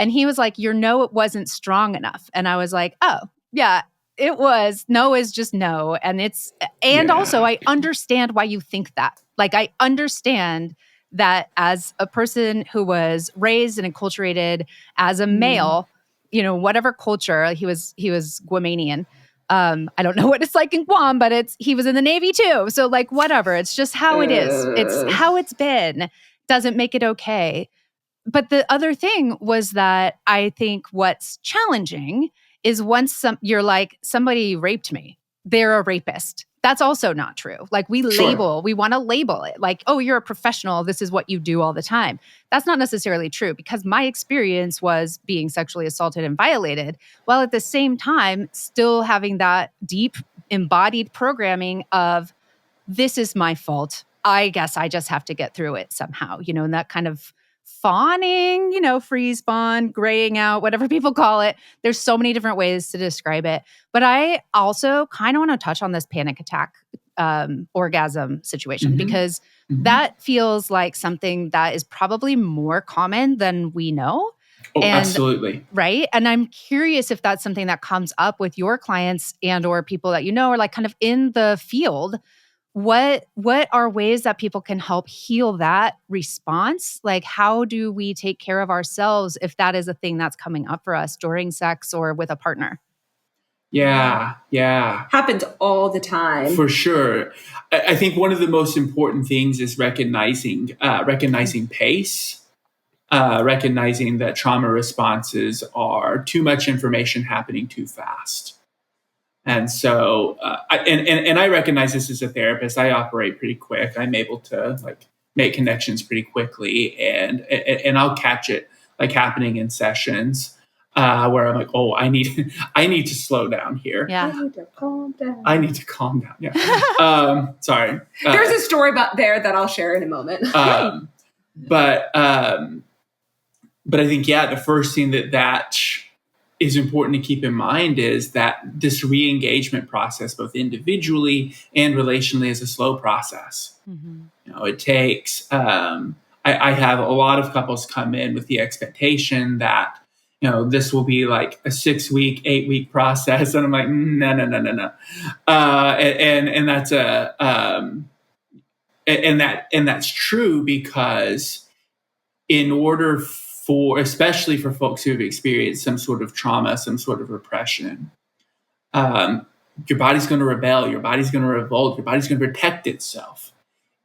And he was like, it wasn't strong enough. And I was like, oh, yeah. It was. No is just no. And also I understand why you think that. I understand that as a person who was raised and enculturated as a male, whatever culture, he was Guamanian. I don't know what it's like in Guam, but he was in the Navy too. So whatever, it's just how it is. It's how it's been. Doesn't make it okay. But the other thing was that I think what's challenging is once you're like, somebody raped me, they're a rapist. That's also not true. We want to label it oh, you're a professional. This is what you do all the time. That's not necessarily true because my experience was being sexually assaulted and violated, while at the same time, still having that deep embodied programming of this is my fault. I guess I just have to get through it somehow, and that kind of fawning, freeze fawn, graying out, whatever people call it. There's so many different ways to describe it. But I also kind of want to touch on this panic attack orgasm situation because that feels like something that is probably more common than we know. Oh, absolutely. Right. And I'm curious if that's something that comes up with your clients and or people that or kind of in the field. What are ways that people can help heal that response? How do we take care of ourselves if that is a thing that's coming up for us during sex or with a partner? Yeah. Happens all the time. For sure. I think one of the most important things is recognizing pace, recognizing that trauma responses are too much information happening too fast. And so, I recognize this as a therapist. I operate pretty quick. I'm able to make connections pretty quickly, and I'll catch it happening in sessions where I'm like, oh, I need to slow down here. Yeah, I need to calm down. Yeah. Sorry. There's a story about there that I'll share in a moment. But I think the first thing that is important to keep in mind is that this re-engagement process, both individually and relationally, is a slow process. It takes, I have a lot of couples come in with the expectation that, this will be a 6-week, 8-week process. And I'm like, no. And that's and that's true because in order especially for folks who have experienced some sort of trauma, some sort of repression, your body's going to rebel, your body's going to revolt, your body's going to protect itself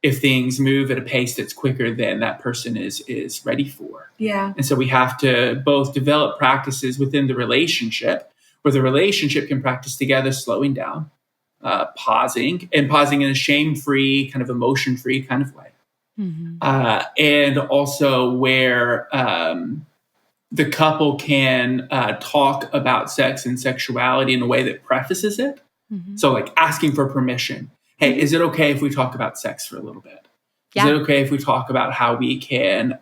if things move at a pace that's quicker than that person is ready for. Yeah. And so we have to both develop practices within the relationship where the relationship can practice together, slowing down, pausing in a shame-free, kind of emotion-free kind of way. And also where the couple can talk about sex and sexuality in a way that prefaces it, So like asking for permission. Hey, is it okay if we talk about sex for a little bit? Is it okay if we talk about how we can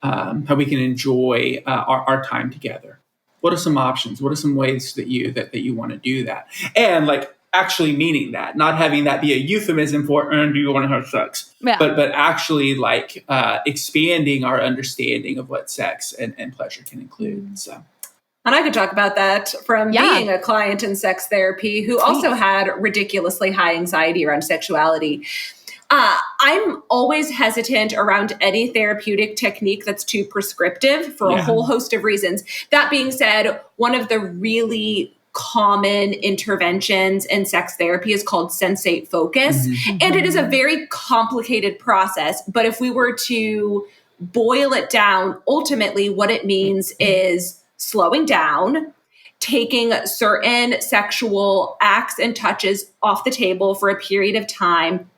enjoy our time together? What are some options? What are some ways that you want to do that? And like actually meaning that, not having that be a euphemism for do you want to have sex? But actually like expanding our understanding of what sex and pleasure can include. So. And I could talk about that from being a client in sex therapy who also had ridiculously high anxiety around sexuality. I'm always hesitant around any therapeutic technique that's too prescriptive for a whole host of reasons. That being said, one of the really common interventions in sex therapy is called sensate focus. And it is a very complicated process. But if we were to boil it down, ultimately what it means is slowing down, taking certain sexual acts and touches off the table for a period of time,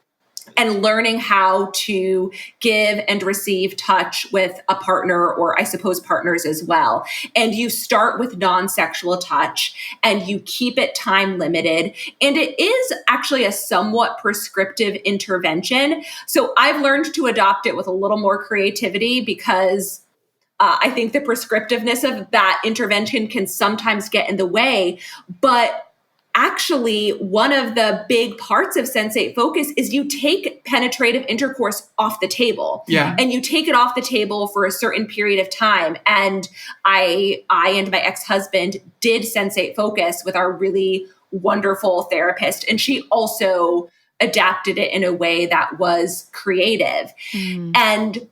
and learning how to give and receive touch with a partner, or I suppose partners as well. And you start with non-sexual touch and you keep it time limited. And it is actually a somewhat prescriptive intervention. So I've learned to adopt it with a little more creativity because I think the prescriptiveness of that intervention can sometimes get in the way. But actually, one of the big parts of sensate focus is you take penetrative intercourse off the table. And you take it off the table for a certain period of time. And I and my ex-husband did sensate focus with our really wonderful therapist. And she also adapted it in a way that was creative. And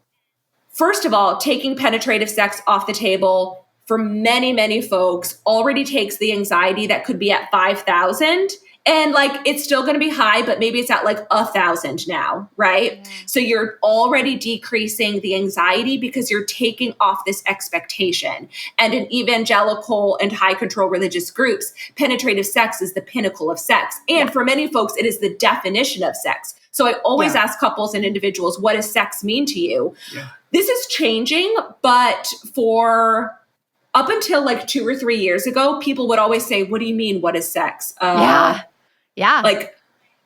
first of all, taking penetrative sex off the table for many, many folks already takes the anxiety that could be at 5,000. And like, it's still going to be high, but maybe it's at like 1,000 now, right? So you're already decreasing the anxiety because you're taking off this expectation. And in evangelical and high control religious groups, penetrative sex is the pinnacle of sex. And for many folks, it is the definition of sex. So I always ask couples and individuals, what does sex mean to you? This is changing, but for up until like 2 or 3 years ago, people would always say, what do you mean? What is sex? Like,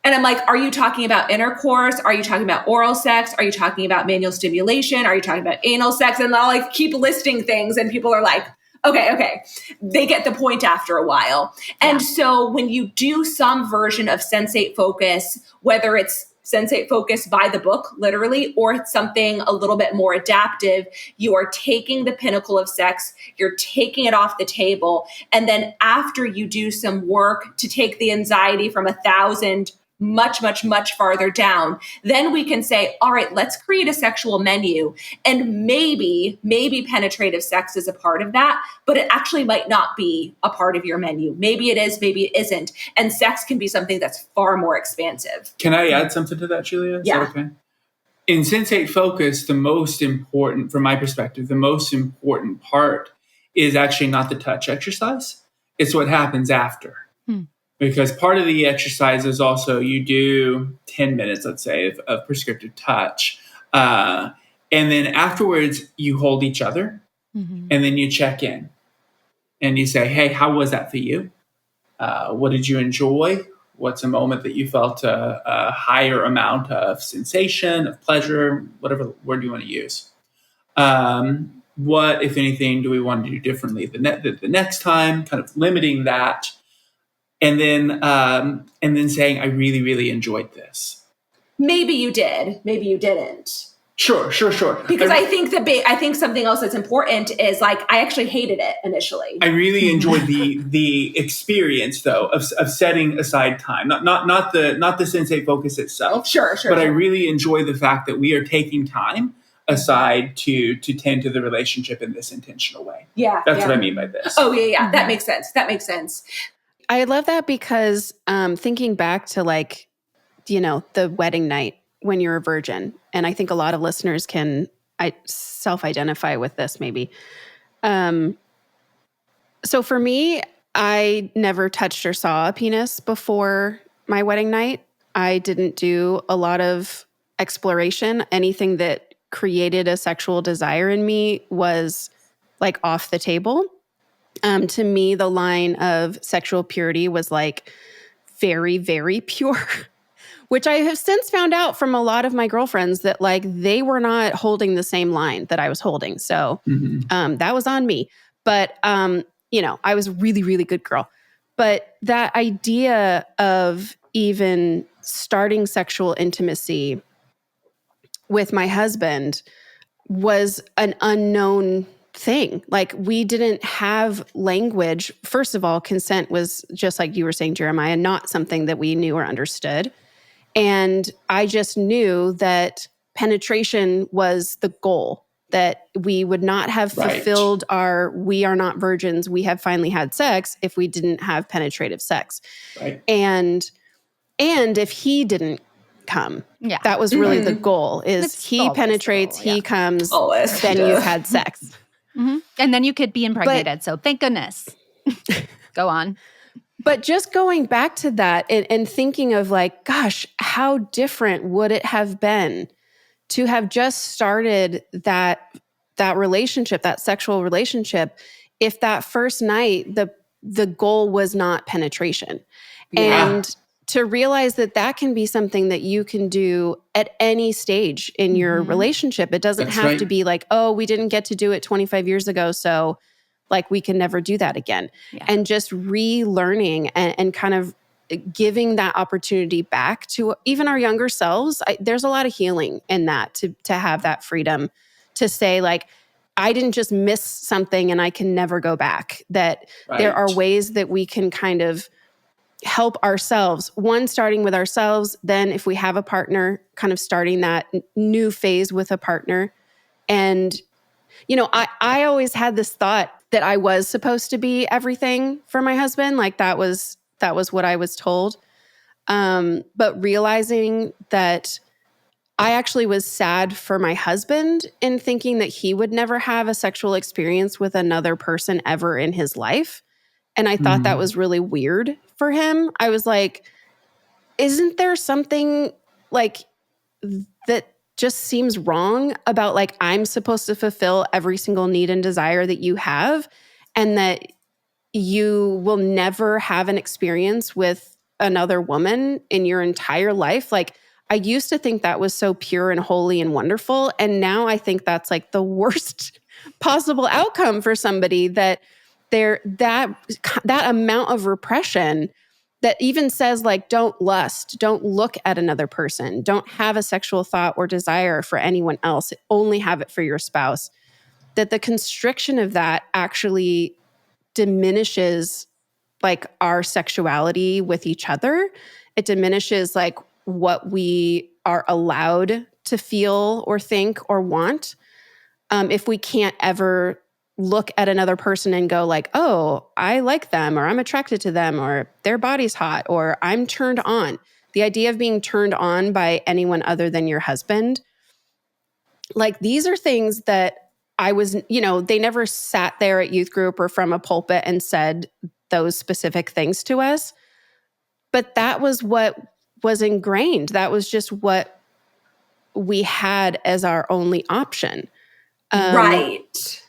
and I'm like, are you talking about intercourse? Are you talking about oral sex? Are you talking about manual stimulation? Are you talking about anal sex? And I'll like keep listing things and people are like, okay. They get the point after a while. And so when you do some version of sensate focus, whether it's sensate focus by the book, literally, or it's something a little bit more adaptive, you are taking the pinnacle of sex, you're taking it off the table. And then after you do some work to take the anxiety from 1,000 much, much, much farther down, then we can say, all right, let's create a sexual menu. And maybe penetrative sex is a part of that, but it actually might not be a part of your menu. Maybe it is, maybe it isn't. And sex can be something that's far more expansive. Can I add something to that, Julia? Is that okay? In sensate focus, the most important, from my perspective, the most important part is actually not the touch exercise. It's what happens after. Because part of the exercise is also you do 10 minutes, let's say, of prescriptive touch. And then afterwards, you hold each other and then you check in. And you say, hey, how was that for you? What did you enjoy? What's a moment that you felt a higher amount of sensation, of pleasure, whatever word you want to use? What, if anything, do we want to do differently the next time? Kind of limiting that. And then saying, I really, really enjoyed this. Maybe you did. Maybe you didn't. Sure. Because I think something else that's important is like, I actually hated it initially. I really enjoyed the experience though of setting aside time, not the sensate focus itself. Sure. But I really enjoy the fact that we are taking time aside to tend to the relationship in this intentional way. That's what I mean by this. Oh yeah. That makes sense. I love that because thinking back to like, the wedding night when you're a virgin, and I think a lot of listeners can self-identify with this maybe. So for me, I never touched or saw a penis before my wedding night. I didn't do a lot of exploration. Anything that created a sexual desire in me was like off the table. To me, the line of sexual purity was like very, very pure, which I have since found out from a lot of my girlfriends that like they were not holding the same line that I was holding. So that was on me. But, you know, I was a really, really good girl. But that idea of even starting sexual intimacy with my husband was an unknown thing. Like we didn't have language. First of all, consent was, just like you were saying, Jeremiah, not something that we knew or understood. And I just knew that penetration was the goal, that we would not have fulfilled our we are not virgins, we have finally had sex if we didn't have penetrative sex. Right. And if he didn't come, that was really the goal, is It's he penetrates, goal, he comes, Always. then you've had sex. And then you could be impregnated. So thank goodness. Go on. But just going back to that and thinking of like, gosh, how different would it have been to have just started that relationship, that sexual relationship, if that first night the goal was not penetration. Yeah. And to realize that can be something that you can do at any stage in your relationship. It doesn't have to be like, oh, we didn't get to do it 25 years ago, so like we can never do that again. Yeah. And just relearning and kind of giving that opportunity back to even our younger selves. There's a lot of healing in that, to have that freedom to say like, I didn't just miss something and I can never go back. That there are ways that we can kind of help ourselves. One, starting with ourselves. Then if we have a partner, kind of starting that new phase with a partner. And, you know, I always had this thought that I was supposed to be everything for my husband. Like that was what I was told. But realizing that I actually was sad for my husband in thinking that he would never have a sexual experience with another person ever in his life. And I thought that was really weird for him. I was like, isn't there something like that just seems wrong about like, I'm supposed to fulfill every single need and desire that you have, and that you will never have an experience with another woman in your entire life? Like, I used to think that was so pure and holy and wonderful. And now I think that's like the worst possible outcome for somebody, that that amount of repression that even says like, don't lust, don't look at another person, don't have a sexual thought or desire for anyone else, only have it for your spouse. That the constriction of that actually diminishes like our sexuality with each other. It diminishes like what we are allowed to feel or think or want. If we can't ever look at another person and go like, oh, I like them, or I'm attracted to them, or their body's hot, or I'm turned on. The idea of being turned on by anyone other than your husband, like these are things that I was, you know, they never sat there at youth group or from a pulpit and said those specific things to us. But that was what was ingrained. That was just what we had as our only option. Right.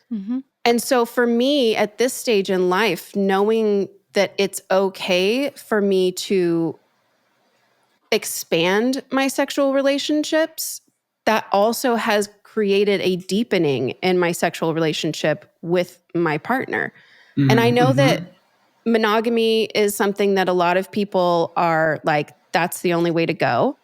And so for me at this stage in life, knowing that it's okay for me to expand my sexual relationships, that also has created a deepening in my sexual relationship with my partner. And I know that monogamy is something that a lot of people are like, that's the only way to go.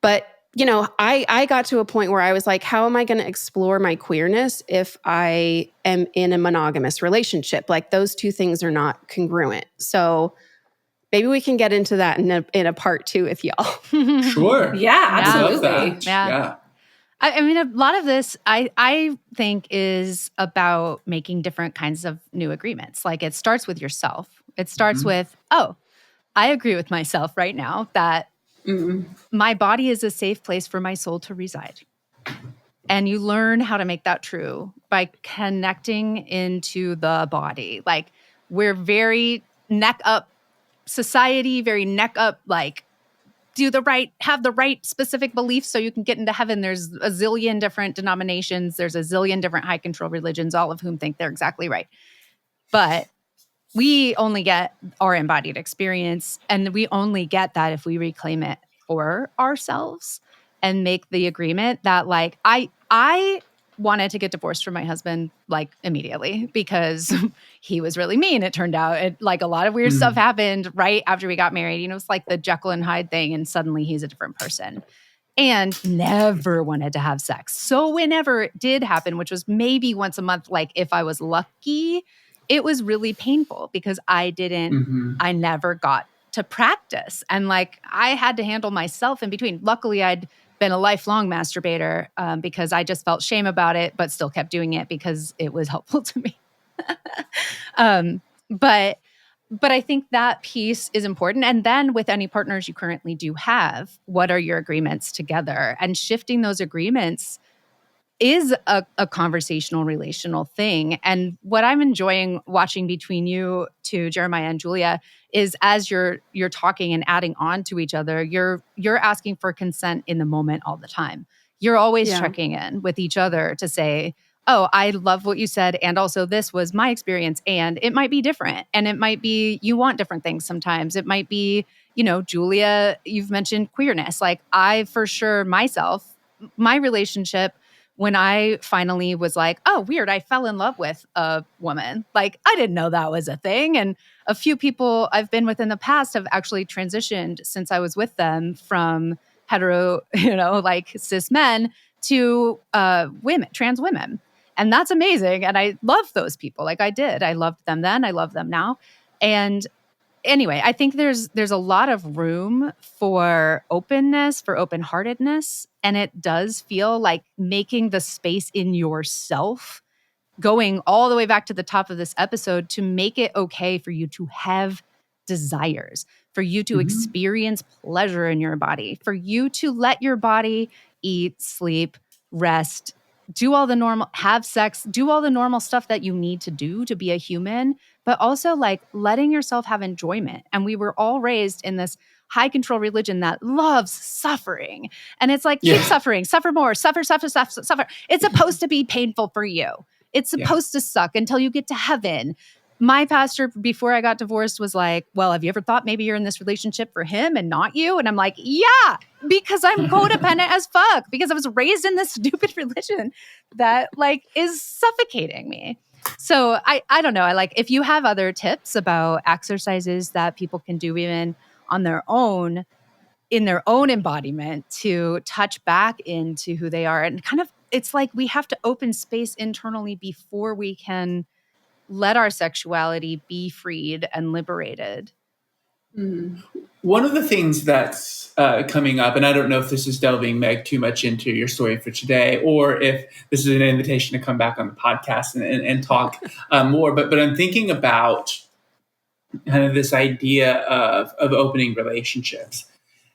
But, you know, I got to a point where I was like, how am I going to explore my queerness if I am in a monogamous relationship? Like those two things are not congruent. So maybe we can get into that in a part 2 with y'all. Sure. Yeah, I love absolutely. that. Yeah. I mean, a lot of this, I think, is about making different kinds of new agreements. Like it starts with yourself. It starts with, oh, I agree with myself right now that my body is a safe place for my soul to reside. And you learn how to make that true by connecting into the body. Like we're very neck up society, very neck up, like have the right specific beliefs so you can get into heaven. There's a zillion different denominations. There's a zillion different high control religions, all of whom think they're exactly right. But we only get our embodied experience, and we only get that if we reclaim it for ourselves and make the agreement that, like, I wanted to get divorced from my husband, like, immediately, because he was really mean. It turned out like a lot of weird stuff happened right after we got married. It's like the Jekyll and Hyde thing, and suddenly he's a different person. And never wanted to have sex. So whenever it did happen, which was maybe once a month, like if I was lucky, it was really painful because I never got to practice. And like I had to handle myself in between. Luckily, I'd been a lifelong masturbator because I just felt shame about it, but still kept doing it because it was helpful to me. But I think that piece is important. And then with any partners you currently do have, what are your agreements together? And shifting those agreements is a conversational, relational thing. And what I'm enjoying watching between you two, Jeremiah and Julia, is as you're talking and adding on to each other, you're asking for consent in the moment all the time. You're always checking in with each other to say, oh, I love what you said. And also this was my experience. And it might be different. And it might be, you want different things sometimes. It might be, Julia, you've mentioned queerness. Like I, for sure, myself, my relationship, when I finally was like, oh, weird, I fell in love with a woman. Like I didn't know that was a thing. And a few people I've been with in the past have actually transitioned since I was with them from hetero, like cis men to women, trans women. And that's amazing. And I love those people. Like I did. I loved them then. I love them now. And anyway, I think there's a lot of room for openness, for open-heartedness. And it does feel like making the space in yourself, going all the way back to the top of this episode, to make it okay for you to have desires, for you to experience pleasure in your body, for you to let your body eat, sleep, rest, do all the normal, have sex, do all the normal stuff that you need to do to be a human, but also like letting yourself have enjoyment. And we were all raised in this high control religion that loves suffering. And it's like, keep suffering, suffer more, suffer. It's supposed to be painful for you. It's supposed to suck until you get to heaven. My pastor, before I got divorced, was like, well, have you ever thought maybe you're in this relationship for him and not you? And I'm like, yeah, because I'm codependent as fuck, because I was raised in this stupid religion that like is suffocating me. So I don't know. I like, if you have other tips about exercises that people can do even on their own, in their own embodiment, to touch back into who they are. And kind of, it's like we have to open space internally before we can let our sexuality be freed and liberated. One of the things that's coming up, and I don't know if this is delving, Meg, too much into your story for today, or if this is an invitation to come back on the podcast and talk more, but I'm thinking about kind of this idea of opening relationships.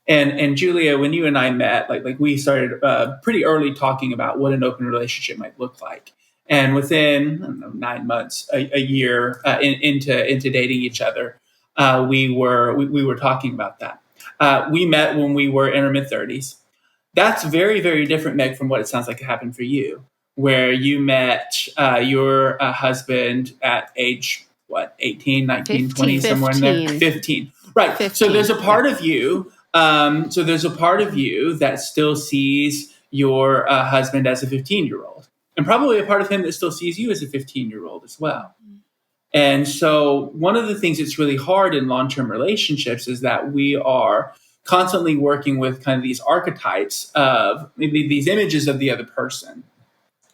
And Julia, when you and I met, like we started pretty early talking about what an open relationship might look like. And within, I don't know, 9 months, a year into dating each other, we were talking about that. We met when we were in our mid-30s. That's very, very different, Meg, from what it sounds like it happened for you, where you met your husband at age, 18, 19, 20, somewhere in there? 15. Right. 15. So there's a part of you, that still sees your husband as a 15-year-old. And probably a part of him that still sees you as a 15-year-old as well. And so one of the things that's really hard in long-term relationships is that we are constantly working with kind of these archetypes of maybe these images of the other person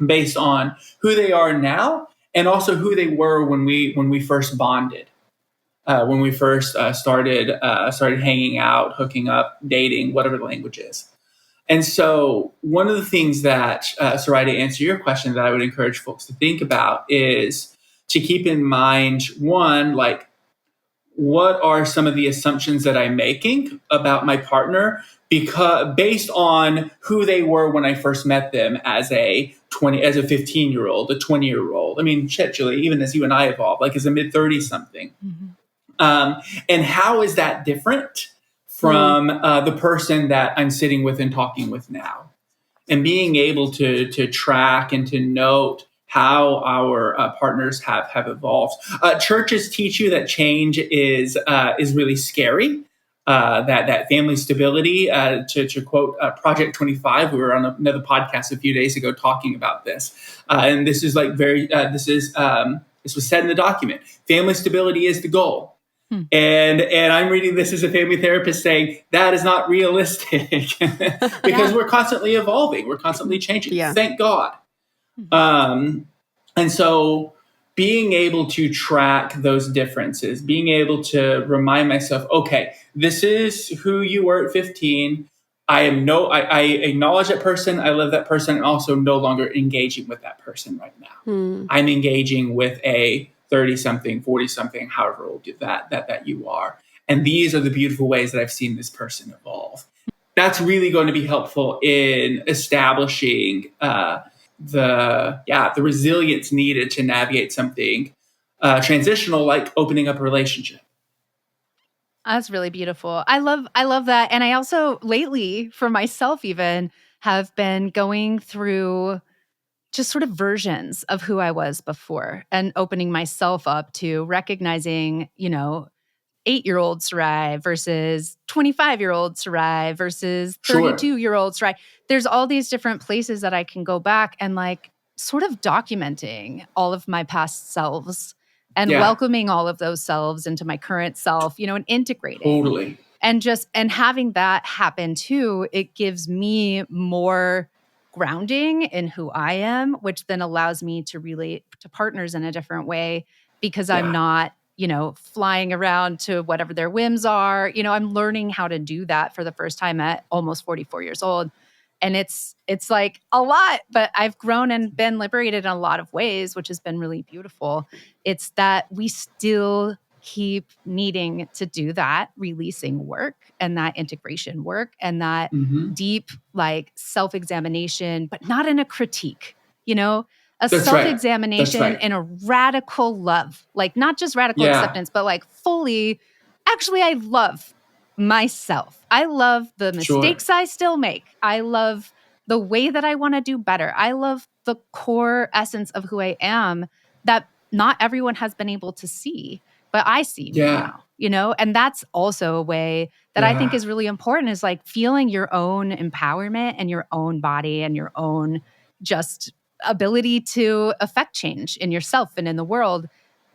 based on who they are now and also who they were when we first bonded, when we first started hanging out, hooking up, dating, whatever the language is. And so one of the things that, Sarai, to answer your question, that I would encourage folks to think about is to keep in mind, one, like, what are some of the assumptions that I'm making about my partner because based on who they were when I first met them as a 15-year-old, a 20-year-old. I mean, shit, Julie, even as you and I evolved, like as a mid-30s something. And how is that different from the person that I'm sitting with and talking with now? And being able to track and to note how our partners have evolved. Churches teach you that change is really scary. That family stability, to quote Project 25, we were on another podcast a few days ago talking about this, and this is like this was said in the document. Family stability is the goal. And I'm reading this as a family therapist saying that is not realistic because we're constantly evolving, we're constantly changing. Yeah. Thank God. And so being able to track those differences, being able to remind myself, okay, this is who you were at 15. I acknowledge that person. I love that person. And also no longer engaging with that person right now. I'm engaging with a 30-something, 40-something, however old that you are. And these are the beautiful ways that I've seen this person evolve. That's really going to be helpful in establishing the resilience needed to navigate something transitional, like opening up a relationship. That's really beautiful. I love that. And I also lately, for myself even, have been going through just sort of versions of who I was before and opening myself up to recognizing, 8-year-old Sarai versus 25-year-old Sarai versus 32-year-old Sarai. There's all these different places that I can go back and like sort of documenting all of my past selves and welcoming all of those selves into my current self, and integrating. Totally. And having that happen too, it gives me more grounding in who I am, which then allows me to relate to partners in a different way because I'm not, flying around to whatever their whims are. I'm learning how to do that for the first time at almost 44 years old. And it's like a lot, but I've grown and been liberated in a lot of ways, which has been really beautiful. It's that we still keep needing to do that releasing work and that integration work and that deep like self-examination, but not in a critique, That's self-examination right. and a radical love, like not just radical acceptance, but like fully, actually, I love myself. I love the mistakes I still make. I love the way that I want to do better. I love the core essence of who I am that not everyone has been able to see, but I see now, and that's also a way that I think is really important is like feeling your own empowerment and your own body and your own just ability to affect change in yourself and in the world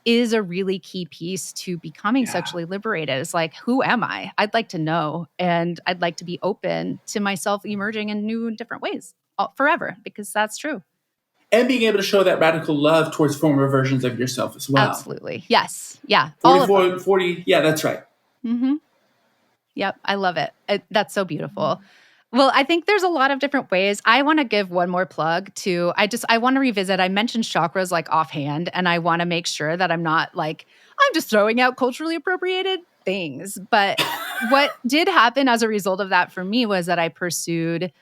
is a really key piece to becoming sexually liberated. It's like, who am I? I'd like to know. And I'd like to be open to myself emerging in new and different ways forever, because that's true. And being able to show that radical love towards former versions of yourself as well. Absolutely. Yes. Yeah. 40. Yeah, that's right. Mm-hmm. Yep. I love it. That's so beautiful. Well, I think there's a lot of different ways. I want to give one more plug to, I want to revisit, I mentioned chakras like offhand, and I want to make sure that I'm not like, I'm just throwing out culturally appropriated things. But what did happen as a result of that for me was that I pursued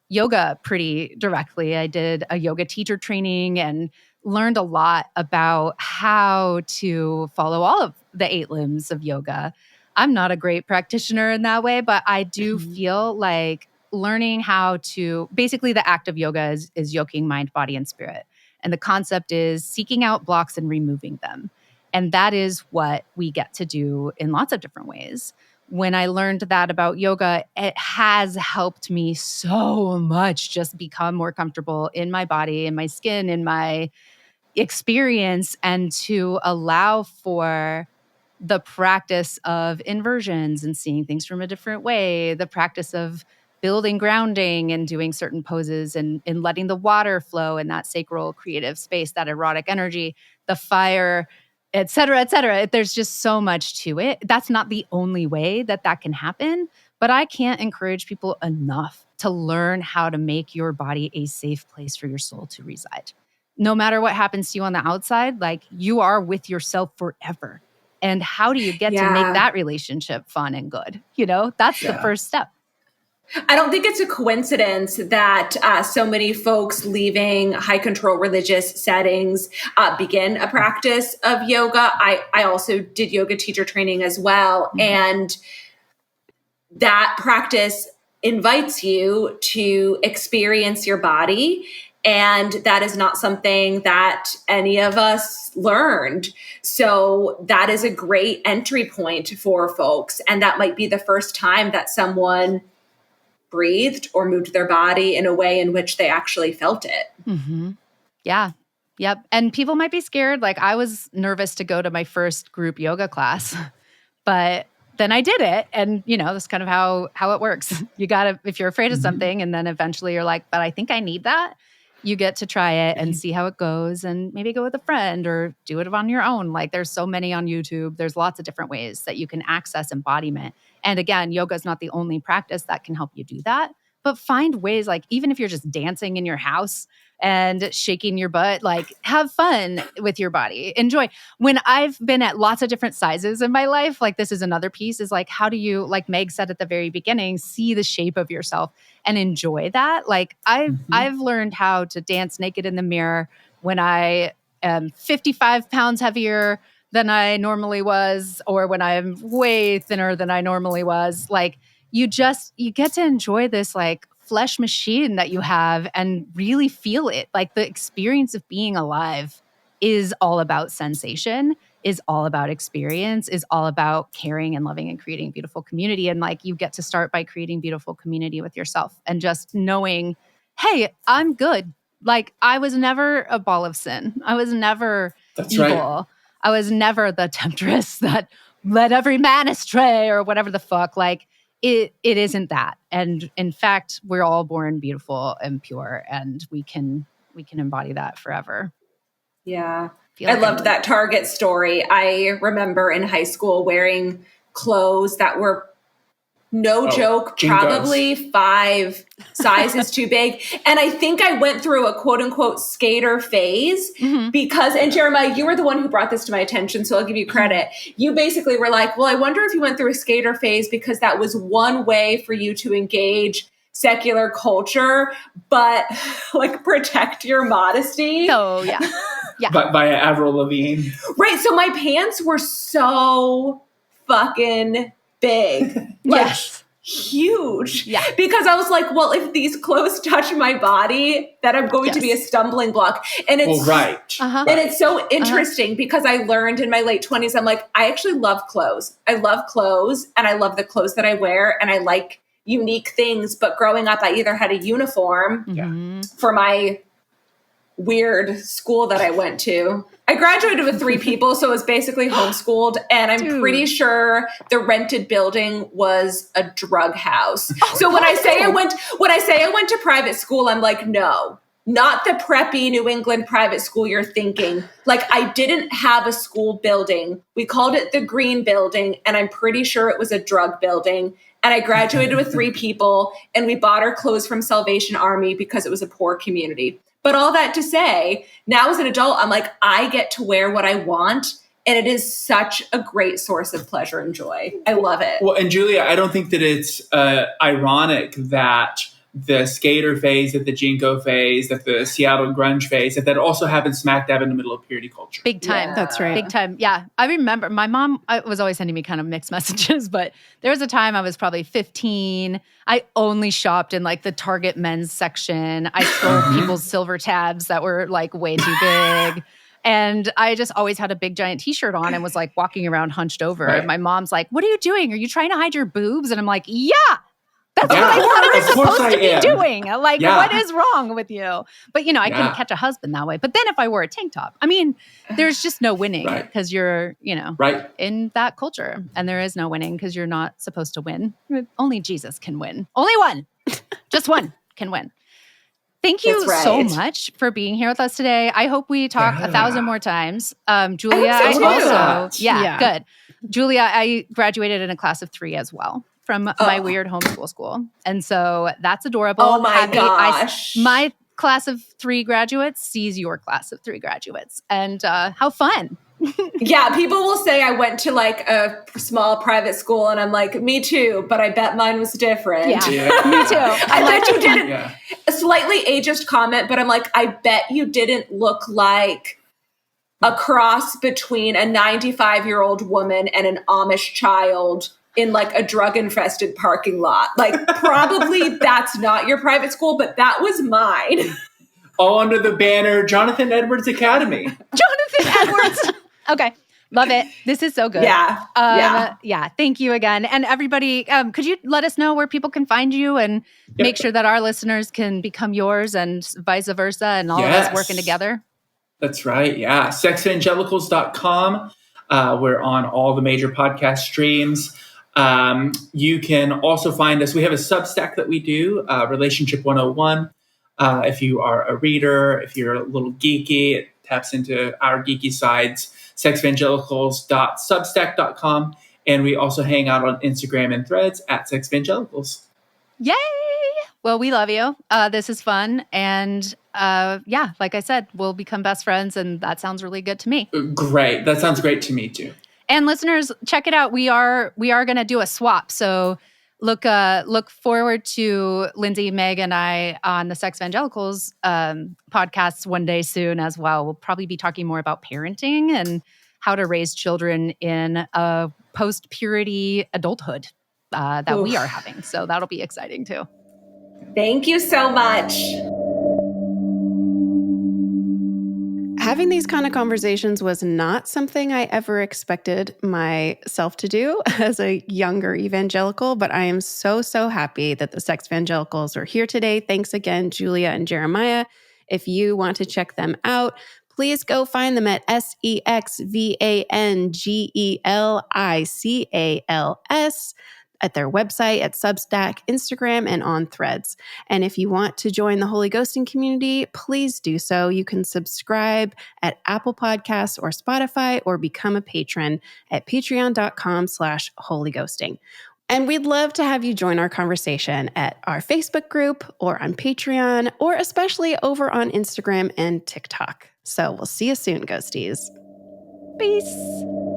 yoga pretty directly. I did a yoga teacher training and learned a lot about how to follow all of the 8 limbs of yoga. I'm not a great practitioner in that way, but I do feel like learning how to, basically the act of yoga is yoking mind, body, and spirit. And the concept is seeking out blocks and removing them. And that is what we get to do in lots of different ways. When I learned that about yoga, it has helped me so much just become more comfortable in my body, in my skin, in my experience, and to allow for the practice of inversions and seeing things from a different way, the practice of building grounding and doing certain poses and letting the water flow in that sacral creative space, that erotic energy, the fire, et cetera, et cetera. There's just so much to it. That's not the only way that can happen, but I can't encourage people enough to learn how to make your body a safe place for your soul to reside. No matter what happens to you on the outside, like you are with yourself forever. And how do you get to make that relationship fun and good? That's the first step. I don't think it's a coincidence that so many folks leaving high control religious settings begin a practice of yoga. I also did yoga teacher training as well. Mm-hmm. And that practice invites you to experience your body And that is not something that any of us learned. So that is a great entry point for folks. And that might be the first time that someone breathed or moved their body in a way in which they actually felt it. Mm-hmm. Yeah. Yep. And people might be scared. Like I was nervous to go to my first group yoga class, but then I did it. And, that's kind of how it works. You got to, if you're afraid of something and then eventually you're like, but I think I need that, you get to try it and see how it goes and maybe go with a friend or do it on your own. Like there's so many on YouTube. There's lots of different ways that you can access embodiment. And again, yoga is not the only practice that can help you do that, but find ways, like even if you're just dancing in your house and shaking your butt, like have fun with your body. Enjoy. When I've been at lots of different sizes in my life, like this is another piece, is like, how do you, like Meg said at the very beginning, see the shape of yourself and enjoy that? Like I've learned how to dance naked in the mirror when I am 55 pounds heavier than I normally was, or when I'm way thinner than I normally was. Like you get to enjoy this like flesh machine that you have and really feel it. Like the experience of being alive is all about sensation, is all about experience, is all about caring and loving and creating beautiful community. And like you get to start by creating beautiful community with yourself and just knowing, hey, I'm good. Like I was never a ball of sin. I was never evil. Right. I was never the temptress that led every man astray or whatever the fuck. Like it isn't that. And in fact, we're all born beautiful and pure, and we can embody that forever. Yeah. I loved that Target story. I remember in high school wearing clothes that were, no joke, probably 5 sizes too big. And I think I went through a quote unquote skater phase because, and Jeremiah, you were the one who brought this to my attention, so I'll give you credit. You basically were like, well, I wonder if you went through a skater phase because that was one way for you to engage secular culture, but like protect your modesty. Oh, yeah. Yeah. By Avril Lavigne. Right. So my pants were so fucking big. Like, yes. Huge. Yeah. Because I was like, well, if these clothes touch my body, that I'm going to be a stumbling block. And it's and it's so interesting because I learned in my late 20s, I'm like, I actually love clothes. I love clothes and I love the clothes that I wear and I like unique things. But growing up, I either had a uniform for my weird school that I went to. I graduated with 3 people, so it was basically homeschooled. And I'm pretty sure the rented building was a drug house. So when I say I went to private school, I'm like, no, not the preppy New England private school you're thinking. Like I didn't have a school building. We called it the Green Building, and I'm pretty sure it was a drug building. And I graduated with 3 people, and we bought our clothes from Salvation Army because it was a poor community. But all that to say, now as an adult, I'm like, I get to wear what I want. And it is such a great source of pleasure and joy. I love it. Well, and Julia, I don't think that it's ironic that the skater phase, that the Jinko phase, that the Seattle grunge phase, that also happened smack dab in the middle of purity culture. Big time. Yeah. That's right. Big time. Yeah. I remember my mom was always sending me kind of mixed messages, but there was a time I was probably 15. I only shopped in like the Target men's section. I stole people's silver tabs that were like way too big. And I just always had a big giant t-shirt on and was like walking around hunched over. Right. And my mom's like, what are you doing? Are you trying to hide your boobs? And I'm like, yeah. That's what I thought I was supposed to be doing. Like, what is wrong with you? But, I couldn't catch a husband that way. But then if I wore a tank top, I mean, there's just no winning because you're, in that culture. And there is no winning because you're not supposed to win. Only Jesus can win. Only one. Just one can win. Thank you so much for being here with us today. I hope we talk 1,000 more times. Julia, good. Julia, I graduated in a class of 3 as well. From my weird homeschool school. And so that's adorable. Oh my gosh. My class of 3 graduates sees your class of 3 graduates. And how fun. Yeah, people will say I went to like a small private school and I'm like, me too, but I bet mine was different. Yeah. Me too. I bet you didn't. A slightly ageist comment, but I'm like, I bet you didn't look like a cross between a 95-year-old woman and an Amish child in like a drug-infested parking lot. Like probably that's not your private school, but that was mine. all under the banner Jonathan Edwards Academy. Jonathan Edwards. Okay. Love it. This is so good. Yeah. Thank you again. And everybody, could you let us know where people can find you and make sure that our listeners can become yours and vice versa and all of us working together? That's right. Yeah. Sexvangelicals.com. We're on all the major podcast streams. You can also find us. We have a Substack that we do, Relationship 101. If you are a reader, if you're a little geeky, it taps into our geeky sides, sexvangelicals.substack.com. And we also hang out on Instagram and Threads at Sexvangelicals. Yay! Well, we love you. This is fun. And like I said, we'll become best friends. And that sounds really good to me. Great. That sounds great to me too. And listeners, check it out. We are going to do a swap. So look forward to Lindsay, Meg, and I on the Sexvangelicals podcasts one day soon as well. We'll probably be talking more about parenting and how to raise children in a post-purity adulthood that we are having. So that'll be exciting too. Thank you so much. Having these kind of conversations was not something I ever expected myself to do as a younger evangelical, but I am so, so happy that the Sexvangelicals are here today. Thanks again, Julia and Jeremiah. If you want to check them out, please go find them at SEXVANGELICALS at their website, at Substack, Instagram, and on Threads. And if you want to join the Holy Ghosting community, please do so. You can subscribe at Apple Podcasts or Spotify, or become a patron at patreon.com/holyghosting. And we'd love to have you join our conversation at our Facebook group or on Patreon, or especially over on Instagram and TikTok. So we'll see you soon, Ghosties. Peace.